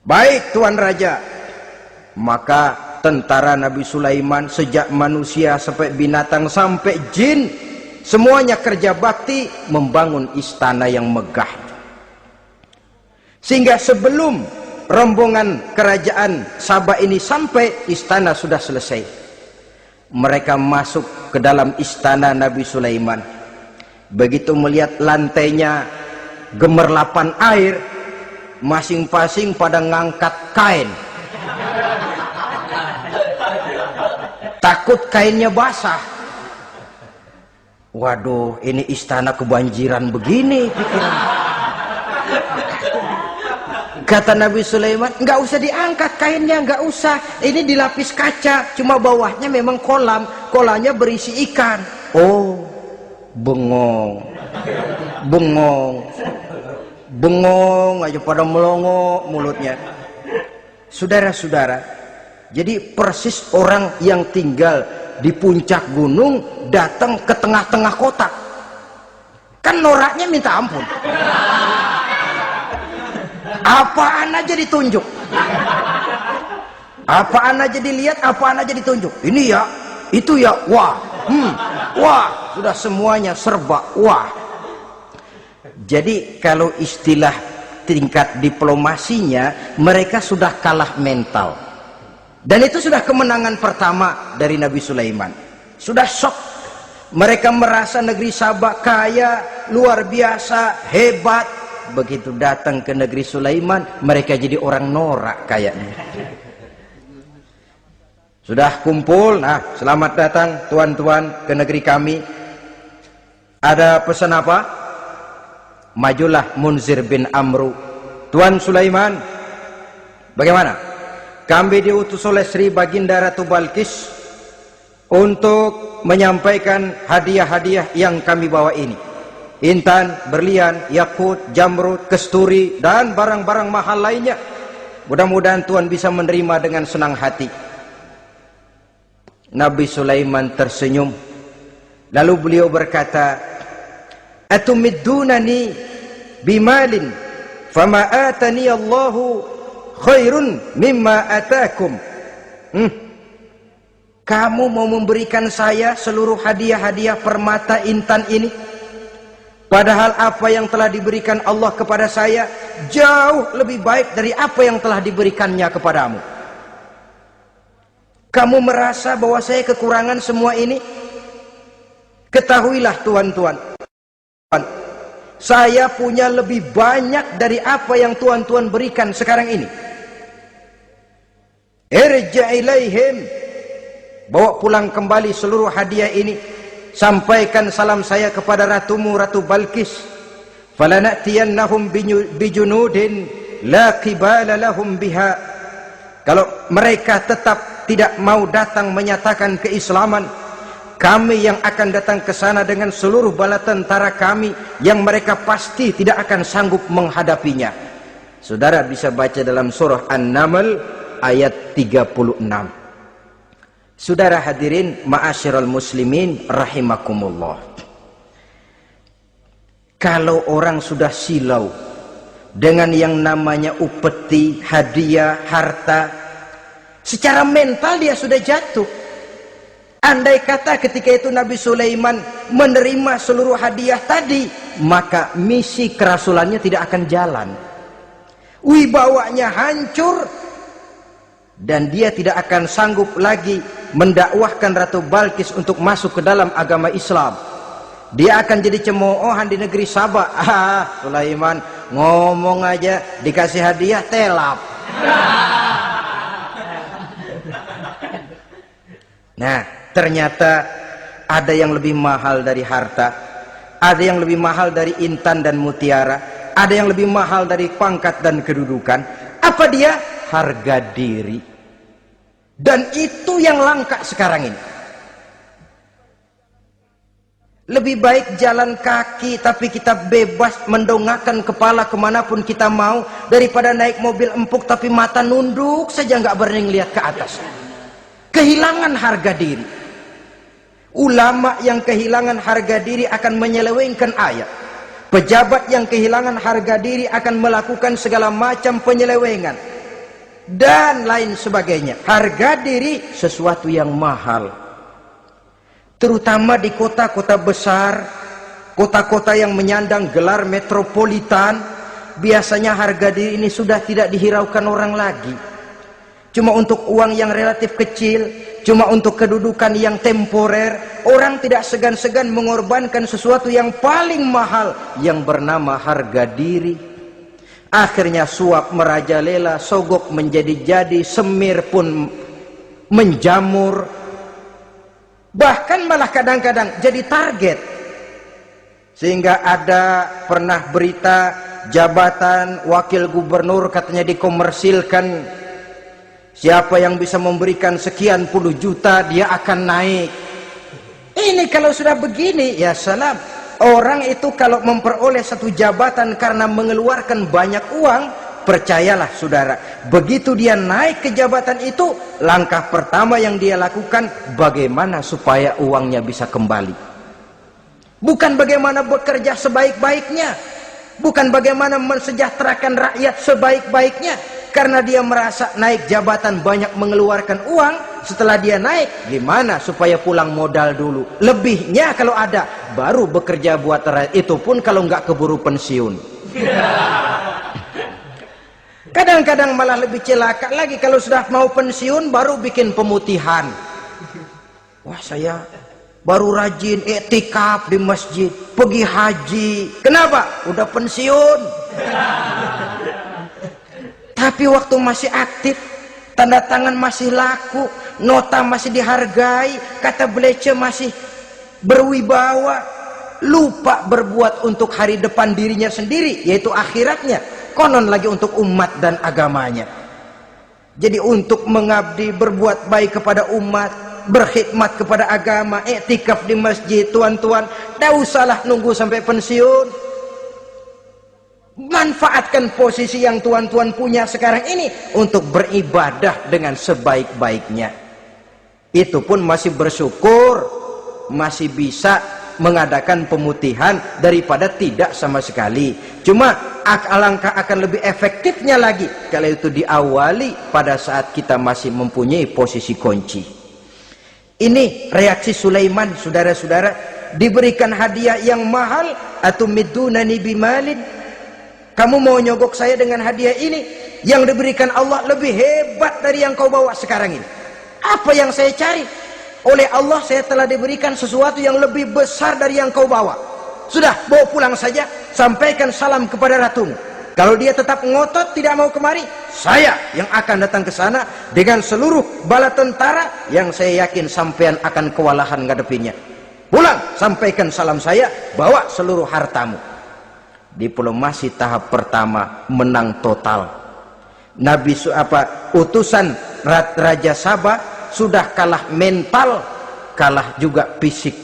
Baik Tuan Raja. Maka tentara Nabi Sulaiman, sejak manusia sampai binatang sampai jin, semuanya kerja bakti membangun istana yang megah. Sehingga sebelum rombongan kerajaan Sabah ini sampai, istana sudah selesai. Mereka masuk ke dalam istana Nabi Sulaiman. Begitu melihat lantainya gemerlapan air, masing-masing pada ngangkat kain. Tak takut kainnya basah. Waduh, ini istana kebanjiran begini pikiran. Kata Nabi Sulaiman, nggak usah diangkat kainnya, nggak usah. Ini dilapis kaca, cuma bawahnya memang kolam. Kolamnya berisi ikan. Oh, bengong, bengong, bengong aja pada melongo mulutnya. Saudara-saudara, jadi persis orang yang tinggal di puncak gunung datang ke tengah-tengah kota. Kan noraknya minta ampun. Apaan aja ditunjuk, apaan aja dilihat, apaan aja ditunjuk. Ini ya, itu ya, wah, wah, sudah semuanya serba wah. Jadi kalau istilah tingkat diplomasinya, mereka sudah kalah mental. Dan itu sudah kemenangan pertama dari Nabi Sulaiman. Sudah shock. Mereka merasa negeri Sabah kaya, luar biasa, hebat. Begitu datang ke negeri Sulaiman, mereka jadi orang norak kayaknya. Sudah kumpul, nah selamat datang tuan-tuan ke negeri kami. Ada pesan apa? Majulah Munzir bin Amru. Tuan Sulaiman, bagaimana? Kami diutus oleh Sri Baginda Ratu Balkis untuk menyampaikan hadiah-hadiah yang kami bawa ini. Intan, berlian, yakut, jamrud, kesturi, dan barang-barang mahal lainnya. Mudah-mudahan Tuhan bisa menerima dengan senang hati. Nabi Sulaiman tersenyum. Lalu beliau berkata, Atumiddunani bimalin, fama atani Allahu khairun mimma atakum. Kamu mau memberikan saya seluruh hadiah-hadiah permata intan ini? Padahal apa yang telah diberikan Allah kepada saya jauh lebih baik dari apa yang telah diberikannya kepadamu. Kamu merasa bahwa saya kekurangan semua ini? Ketahuilah tuan-tuan, saya punya lebih banyak dari apa yang tuan-tuan berikan sekarang ini. Irja' ilaihim, bawa pulang kembali seluruh hadiah ini. Sampaikan salam saya kepada ratumu, Ratu Balkis. Falanatiyannahum bijunudin la qibala lahum biha. Kalau mereka tetap tidak mau datang menyatakan keislaman, kami yang akan datang ke sana dengan seluruh bala tentara kami yang mereka pasti tidak akan sanggup menghadapinya. Saudara bisa baca dalam surah An-Naml ayat 36. Saudara hadirin ma'asyiral muslimin rahimakumullah. Kalau orang sudah silau dengan yang namanya upeti, hadiah, harta, secara mental dia sudah jatuh. Andai kata ketika itu Nabi Sulaiman menerima seluruh hadiah tadi, maka misi kerasulannya tidak akan jalan. Wibawanya hancur, dan dia tidak akan sanggup lagi mendakwahkan Ratu Balkis untuk masuk ke dalam agama Islam. Dia akan jadi cemoohan di negeri Sabah. Sulaiman ngomong aja dikasih hadiah telap. Nah, ternyata ada yang lebih mahal dari harta, ada yang lebih mahal dari intan dan mutiara, ada yang lebih mahal dari pangkat dan kedudukan. Apa dia? Harga diri. Dan itu yang langka sekarang ini. Lebih baik jalan kaki tapi kita bebas mendongakkan kepala kemanapun kita mau, daripada naik mobil empuk tapi mata nunduk saja nggak berani lihat ke atas. Kehilangan harga diri. Ulama yang kehilangan harga diri akan menyelewengkan ayat. Pejabat yang kehilangan harga diri akan melakukan segala macam penyelewengan dan lain sebagainya. Harga diri sesuatu yang mahal, terutama di kota-kota besar, kota-kota yang menyandang gelar metropolitan. Biasanya harga diri ini sudah tidak dihiraukan orang lagi. Cuma untuk uang yang relatif kecil, cuma untuk kedudukan yang temporer, orang tidak segan-segan mengorbankan sesuatu yang paling mahal yang bernama harga diri. Akhirnya suap merajalela, sogok menjadi-jadi, semir pun menjamur. bahkan malah kadang-kadang jadi target. Sehingga ada pernah berita jabatan wakil gubernur katanya dikomersilkan, siapa yang bisa memberikan sekian puluh juta dia akan naik. Ini kalau sudah begini ya salam, orang itu kalau memperoleh satu jabatan karena mengeluarkan banyak uang, percayalah saudara, begitu dia naik ke jabatan itu, langkah pertama yang dia lakukan bagaimana supaya uangnya bisa kembali. Bukan bagaimana bekerja sebaik-baiknya, bukan bagaimana mensejahterakan rakyat sebaik-baiknya. Karena dia merasa naik jabatan banyak mengeluarkan uang, setelah dia naik gimana supaya pulang modal dulu, lebihnya kalau ada baru bekerja buat rakyat, itu pun kalau nggak keburu pensiun. Kadang-kadang malah lebih celaka lagi, kalau sudah mau pensiun baru bikin pemutihan. Wah, saya baru rajin iktikaf di masjid, pergi haji. Kenapa? Udah pensiun. Tapi waktu masih aktif, tanda tangan masih laku, nota masih dihargai, kata belece masih berwibawa, lupa berbuat untuk hari depan dirinya sendiri, yaitu akhiratnya, konon lagi untuk umat dan agamanya. Jadi untuk mengabdi, berbuat baik kepada umat, berkhidmat kepada agama, iktikaf di masjid, tuan-tuan, tak usahlah nunggu sampai pensiun. Manfaatkan posisi yang tuan-tuan punya sekarang ini untuk beribadah dengan sebaik-baiknya. Itu pun masih bersyukur, masih bisa mengadakan pemutihan daripada tidak sama sekali. Cuma alangkah akan lebih efektifnya lagi kalau itu diawali pada saat kita masih mempunyai posisi kunci. Ini reaksi Sulaiman, saudara-saudara. Diberikan hadiah yang mahal, atumidunani bimalin, kamu mau nyogok saya dengan hadiah ini? Yang diberikan Allah lebih hebat dari yang kau bawa sekarang ini. Apa yang saya cari? Oleh Allah saya telah diberikan sesuatu yang lebih besar dari yang kau bawa. Sudah, bawa pulang saja, sampaikan salam kepada ratumu. Kalau dia tetap ngotot tidak mau kemari, saya yang akan datang ke sana dengan seluruh bala tentara yang saya yakin sampean akan kewalahan ngadepinnya. Pulang, sampaikan salam saya, bawa seluruh hartamu. Diplomasi tahap pertama menang total. Utusan Raja Sabah sudah kalah mental, kalah juga fisik.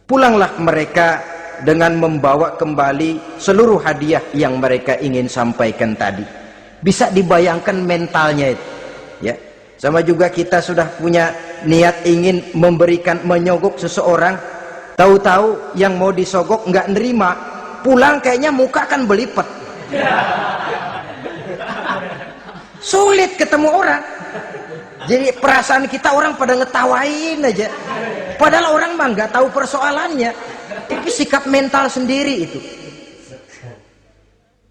Pulanglah mereka dengan membawa kembali seluruh hadiah yang mereka ingin sampaikan tadi. Bisa dibayangkan mentalnya itu, ya. Sama juga kita sudah punya niat ingin menyogok seseorang, tahu-tahu yang mau disogok nggak nerima, pulang kayaknya muka kan belipet. Sulit ketemu orang. Jadi perasaan kita orang pada ngetawain aja, padahal orang mah nggak tahu persoalannya. Tapi sikap mental sendiri itu.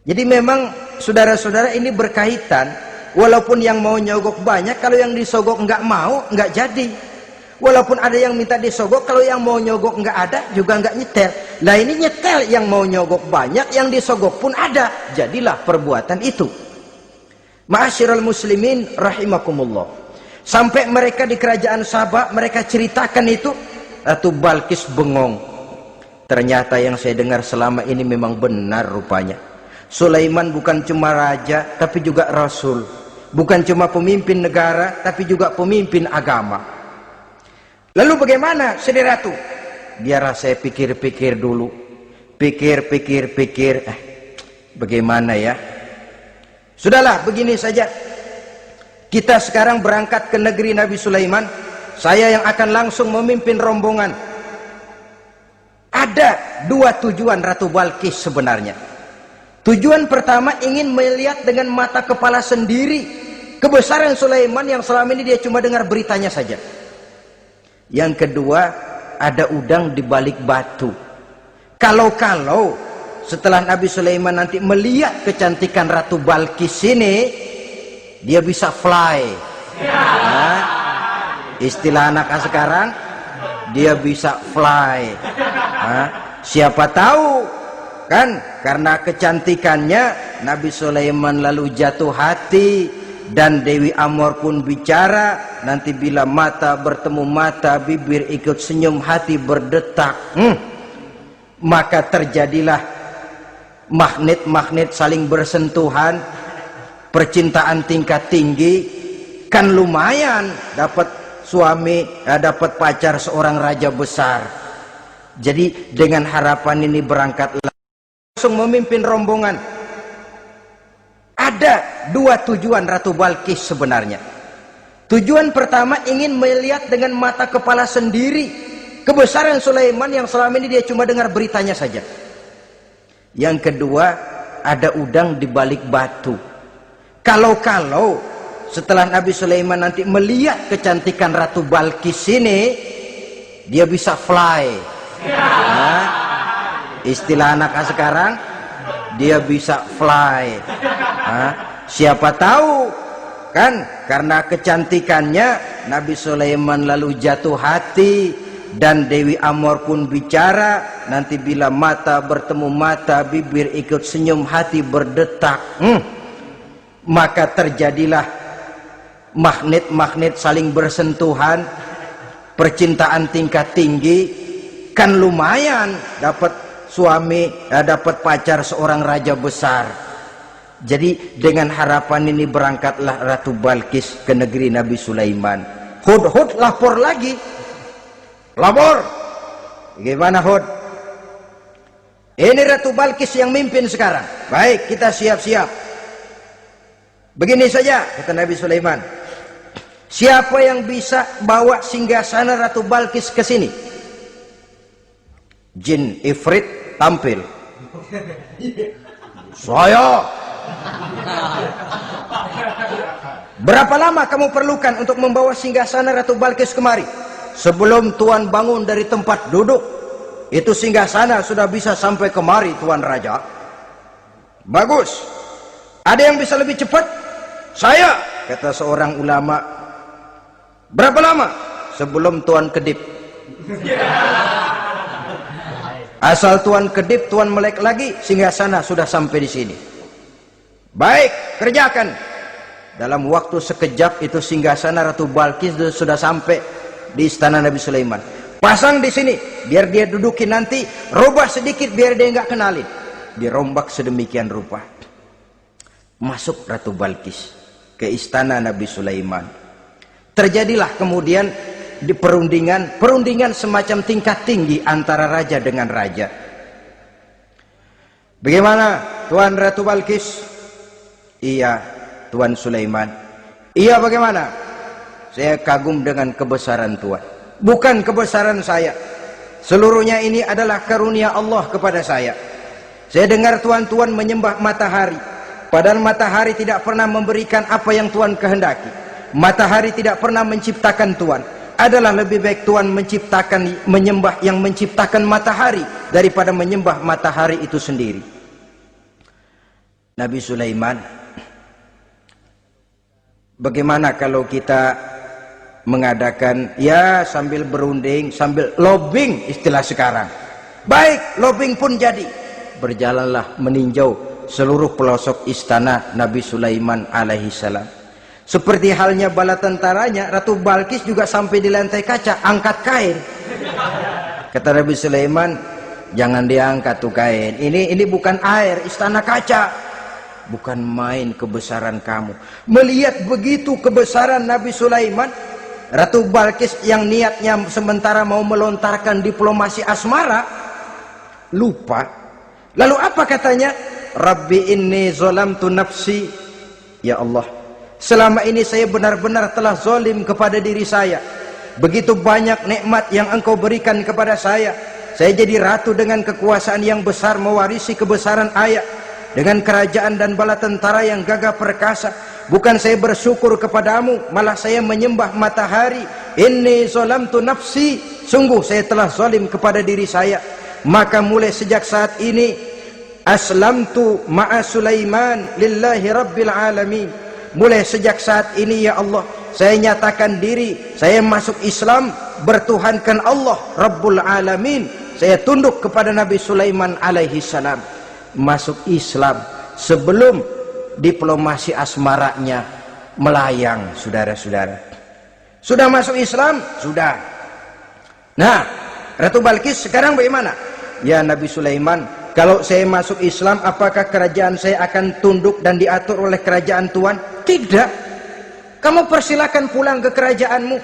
Jadi memang saudara-saudara ini berkaitan. Walaupun yang mau nyogok banyak, kalau yang disogok nggak mau, nggak jadi. Walaupun ada yang minta disogok, kalau yang mau nyogok nggak ada, juga nggak nyetel. Nah ini nyetel, yang mau nyogok banyak, yang disogok pun ada. Jadilah perbuatan itu. Ma'asyiral muslimin rahimakumullah. Sampai mereka di kerajaan Sabah, mereka ceritakan itu, Ratu Balkis bengong. Ternyata yang saya dengar selama ini memang benar rupanya. Sulaiman bukan cuma raja, tapi juga rasul. Bukan cuma pemimpin negara, tapi juga pemimpin agama. Lalu bagaimana, Saudara Ratu? Biar saya pikir-pikir dulu. Pikir. Bagaimana ya? Sudahlah, begini saja. Kita sekarang berangkat ke negeri Nabi Sulaiman. Saya yang akan langsung memimpin rombongan. Ada dua tujuan Ratu Balkis sebenarnya. Tujuan pertama ingin melihat dengan mata kepala sendiri kebesaran Sulaiman yang selama ini dia cuma dengar beritanya saja. Yang kedua, ada udang di balik batu. Kalau setelah Nabi Sulaiman nanti melihat kecantikan Ratu Balkis ini, dia bisa fly. Nah, istilah anak sekarang, dia bisa fly. Nah, siapa tahu kan karena kecantikannya Nabi Sulaiman lalu jatuh hati, dan Dewi Amor pun bicara. Nanti bila mata bertemu mata, bibir ikut senyum, hati berdetak. Maka terjadilah magnet-magnet saling bersentuhan, percintaan tingkat tinggi. Kan lumayan dapat suami, dapat pacar seorang raja besar. Jadi dengan harapan ini berangkatlah langsung memimpin rombongan. Ada dua tujuan Ratu Balkis sebenarnya. Tujuan pertama ingin melihat dengan mata kepala sendiri kebesaran Sulaiman yang selama ini dia cuma dengar beritanya saja. Yang kedua, ada udang di balik batu. Kalau setelah Nabi Sulaiman nanti melihat kecantikan Ratu Balkis ini, dia bisa fly. Nah, istilah anak sekarang, dia bisa fly. Siapa tahu kan karena kecantikannya Nabi Sulaiman lalu jatuh hati, dan Dewi Amor pun bicara. Nanti bila mata bertemu mata, bibir ikut senyum, hati berdetak. Maka terjadilah magnet-magnet saling bersentuhan, percintaan tingkat tinggi. Kan lumayan dapat suami, dapat pacar seorang raja besar. Jadi dengan harapan ini berangkatlah Ratu Balkis ke negeri Nabi Sulaiman. Hud lapor lagi. Lapor. Gimana Hud? Ini Ratu Balkis yang mimpin sekarang. Baik, kita siap-siap. Begini saja kata Nabi Sulaiman. Siapa yang bisa bawa singgasana Ratu Balkis ke sini? Jin Ifrit tampil. Saya. Berapa lama kamu perlukan untuk membawa singgasana Ratu Balkis kemari? Sebelum Tuan bangun dari tempat duduk, itu singgasana sudah bisa sampai kemari, Tuan Raja. Bagus. Ada yang bisa lebih cepat? Saya, kata seorang ulama. Berapa lama? Sebelum Tuan kedip. Asal Tuan kedip, Tuan melek lagi, singgasana sudah sampai di sini. Baik, kerjakan. Dalam waktu sekejap itu singgasana Ratu Balkis sudah sampai di istana Nabi Sulaiman. Pasang di sini, biar dia dudukin nanti. Rubah sedikit biar dia nggak kenalin. Dirombak sedemikian rupa. Masuk Ratu Balkis ke istana Nabi Sulaiman. Terjadilah kemudian di perundingan semacam tingkat tinggi antara raja dengan raja. Bagaimana Tuan Ratu Balkis? Iya Tuan Sulaiman. Iya bagaimana? Saya kagum dengan kebesaran Tuan. Bukan kebesaran saya, seluruhnya ini adalah karunia Allah kepada saya. Saya dengar Tuan menyembah matahari, padahal matahari tidak pernah memberikan apa yang Tuan kehendaki. Matahari tidak pernah menciptakan Tuan. Adalah lebih baik Tuhan menyembah yang menciptakan matahari daripada menyembah matahari itu sendiri. Nabi Sulaiman, bagaimana kalau kita mengadakan ya sambil berunding, sambil lobbying istilah sekarang. Baik, lobbying pun jadi. Berjalanlah meninjau seluruh pelosok istana Nabi Sulaiman alaihi salam. Seperti halnya bala tentaranya, Ratu Balkis juga sampai di lantai kaca, angkat kain. Kata Nabi Sulaiman, jangan diangkat tuh kain. Ini bukan air, istana kaca. Bukan main kebesaran kamu. Melihat begitu kebesaran Nabi Sulaiman, Ratu Balkis yang niatnya sementara mau melontarkan diplomasi asmara, lupa. Lalu apa katanya? Rabbi inni zolamtu nafsi. Ya Allah, selama ini saya benar-benar telah zalim kepada diri saya. Begitu banyak nikmat yang Engkau berikan kepada saya. Saya jadi ratu dengan kekuasaan yang besar, mewarisi kebesaran ayah, dengan kerajaan dan bala tentara yang gagah perkasa. Bukan saya bersyukur kepadamu, malah saya menyembah matahari. Inni zalamtu nafsi, sungguh saya telah zalim kepada diri saya. Maka mulai sejak saat ini, aslamtu ma'a Sulaiman lillahi rabbil alamin. Mulai sejak saat ini ya Allah, saya nyatakan diri, saya masuk Islam, bertuhankan Allah Rabbul Alamin. Saya tunduk kepada Nabi Sulaiman alaihi salam. Masuk Islam sebelum diplomasi asmaranya melayang, saudara-saudara. Sudah masuk Islam? Sudah. Nah, Ratu Balkis sekarang bagaimana? Ya Nabi Sulaiman, kalau saya masuk Islam, apakah kerajaan saya akan tunduk dan diatur oleh kerajaan Tuhan? Tidak. Kamu persilakan pulang ke kerajaanmu,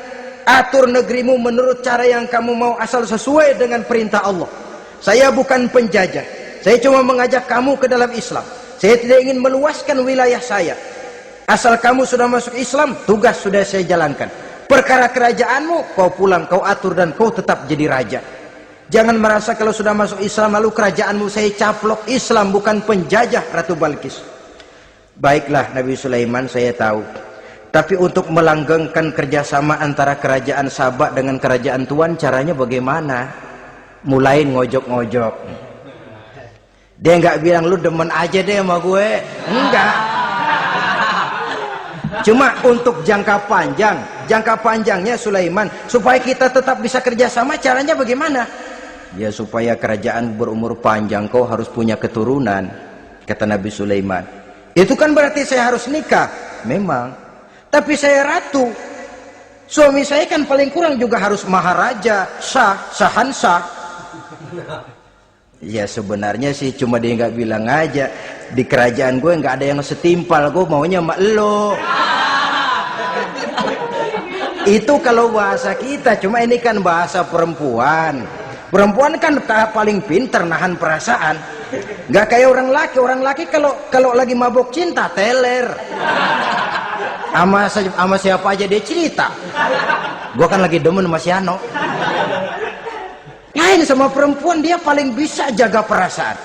atur negerimu menurut cara yang kamu mau, asal sesuai dengan perintah Allah. Saya bukan penjajah, saya cuma mengajak kamu ke dalam Islam. Saya tidak ingin meluaskan wilayah saya. Asal kamu sudah masuk Islam, tugas sudah saya jalankan. Perkara kerajaanmu, kau pulang, kau atur, dan kau tetap jadi raja. Jangan merasa kalau sudah masuk Islam lalu kerajaanmu saya caplok. Islam bukan penjajah, Ratu Balkis. Baiklah Nabi Sulaiman, saya tahu. Tapi untuk melanggengkan kerjasama antara kerajaan Sabak dengan kerajaan Tuhan, caranya bagaimana? Mulai ngojok-ngojok. Dia nggak bilang, lu demen aja deh sama gue. Enggak. Cuma untuk jangka panjang. Jangka panjangnya Sulaiman, supaya kita tetap bisa kerjasama, caranya bagaimana? Ya supaya kerajaan berumur panjang, kau harus punya keturunan, kata Nabi Sulaiman. Itu kan berarti saya harus nikah. Memang. Tapi saya ratu, suami saya kan paling kurang juga harus maharaja, sahansah. Ya sebenarnya sih cuma dia nggak bilang aja, di kerajaan gue nggak ada yang setimpal, gue maunya sama elo. Itu kalau bahasa kita, cuma ini kan bahasa perempuan. Perempuan kan paling pinter nahan perasaan, nggak kayak orang laki. Orang laki kalau lagi mabuk cinta teler. Sama siapa aja dia cerita. Gua kan lagi demen sama si Ano. Lain sama perempuan, dia paling bisa jaga perasaan.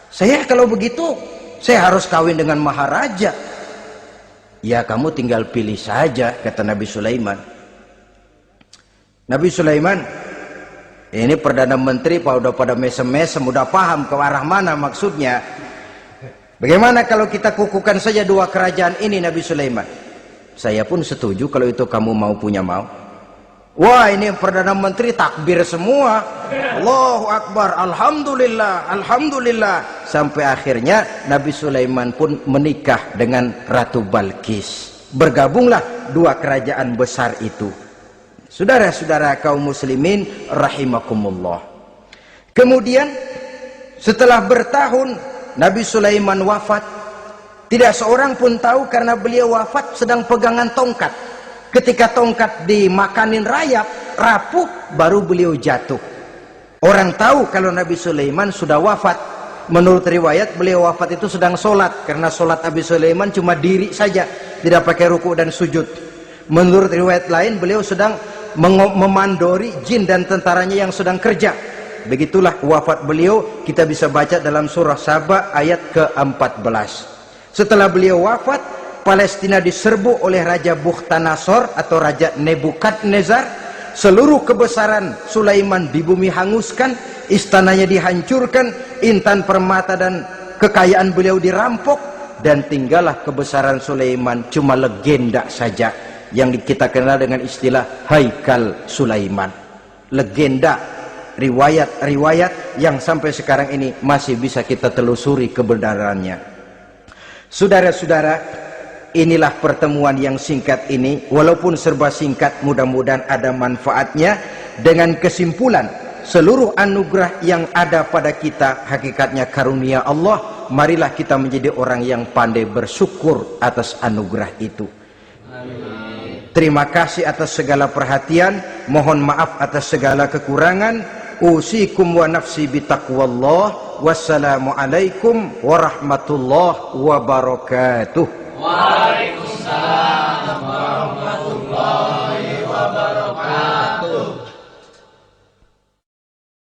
Saya kalau begitu, saya harus kawin dengan maharaja. Ya kamu tinggal pilih saja, kata Nabi Sulaiman. Nabi Sulaiman, ini Perdana Menteri udah pada mesem-mesem, udah paham ke arah mana maksudnya. Bagaimana kalau kita kukuhkan saja dua kerajaan ini, Nabi Sulaiman? Saya pun setuju kalau itu kamu mau punya mau. Wah, ini Perdana Menteri takbir semua. Allahu Akbar, Alhamdulillah, Alhamdulillah. Sampai akhirnya Nabi Sulaiman pun menikah dengan Ratu Balkis. Bergabunglah dua kerajaan besar itu. Saudara-saudara kaum muslimin rahimakumullah. Kemudian setelah bertahun Nabi Sulaiman wafat. Tidak seorang pun tahu karena beliau wafat sedang pegangan tongkat. Ketika tongkat dimakanin rayap, rapuh, baru beliau jatuh. Orang tahu kalau Nabi Sulaiman sudah wafat. Menurut riwayat beliau wafat itu sedang sholat. Karena sholat Nabi Sulaiman cuma diri saja, tidak pakai ruku dan sujud. Menurut riwayat lain beliau sedang memandori jin dan tentaranya yang sedang kerja. Begitulah wafat beliau, kita bisa baca dalam surah Saba ayat ke-14. Setelah beliau wafat, Palestina diserbu oleh Raja Bukhtanasor atau Raja Nebukadnezar. Seluruh kebesaran Sulaiman di bumi hanguskan, istananya dihancurkan, intan permata dan kekayaan beliau dirampok, dan tinggallah kebesaran Sulaiman cuma legenda saja yang kita kenal dengan istilah Haikal Sulaiman. Legenda, riwayat-riwayat yang sampai sekarang ini masih bisa kita telusuri kebenarannya. Saudara-saudara, inilah pertemuan yang singkat ini, walaupun serba singkat, mudah-mudahan ada manfaatnya. Dengan kesimpulan, seluruh anugerah yang ada pada kita hakikatnya karunia Allah. Marilah kita menjadi orang yang pandai bersyukur atas anugerah itu. Amin. Terima kasih atas segala perhatian, mohon maaf atas segala kekurangan. Usikum wa nafsi bitaqwallah. Wassalamualaikum warahmatullahi wabarakatuh. Waalaikumsalam warahmatullahi wabarakatuh.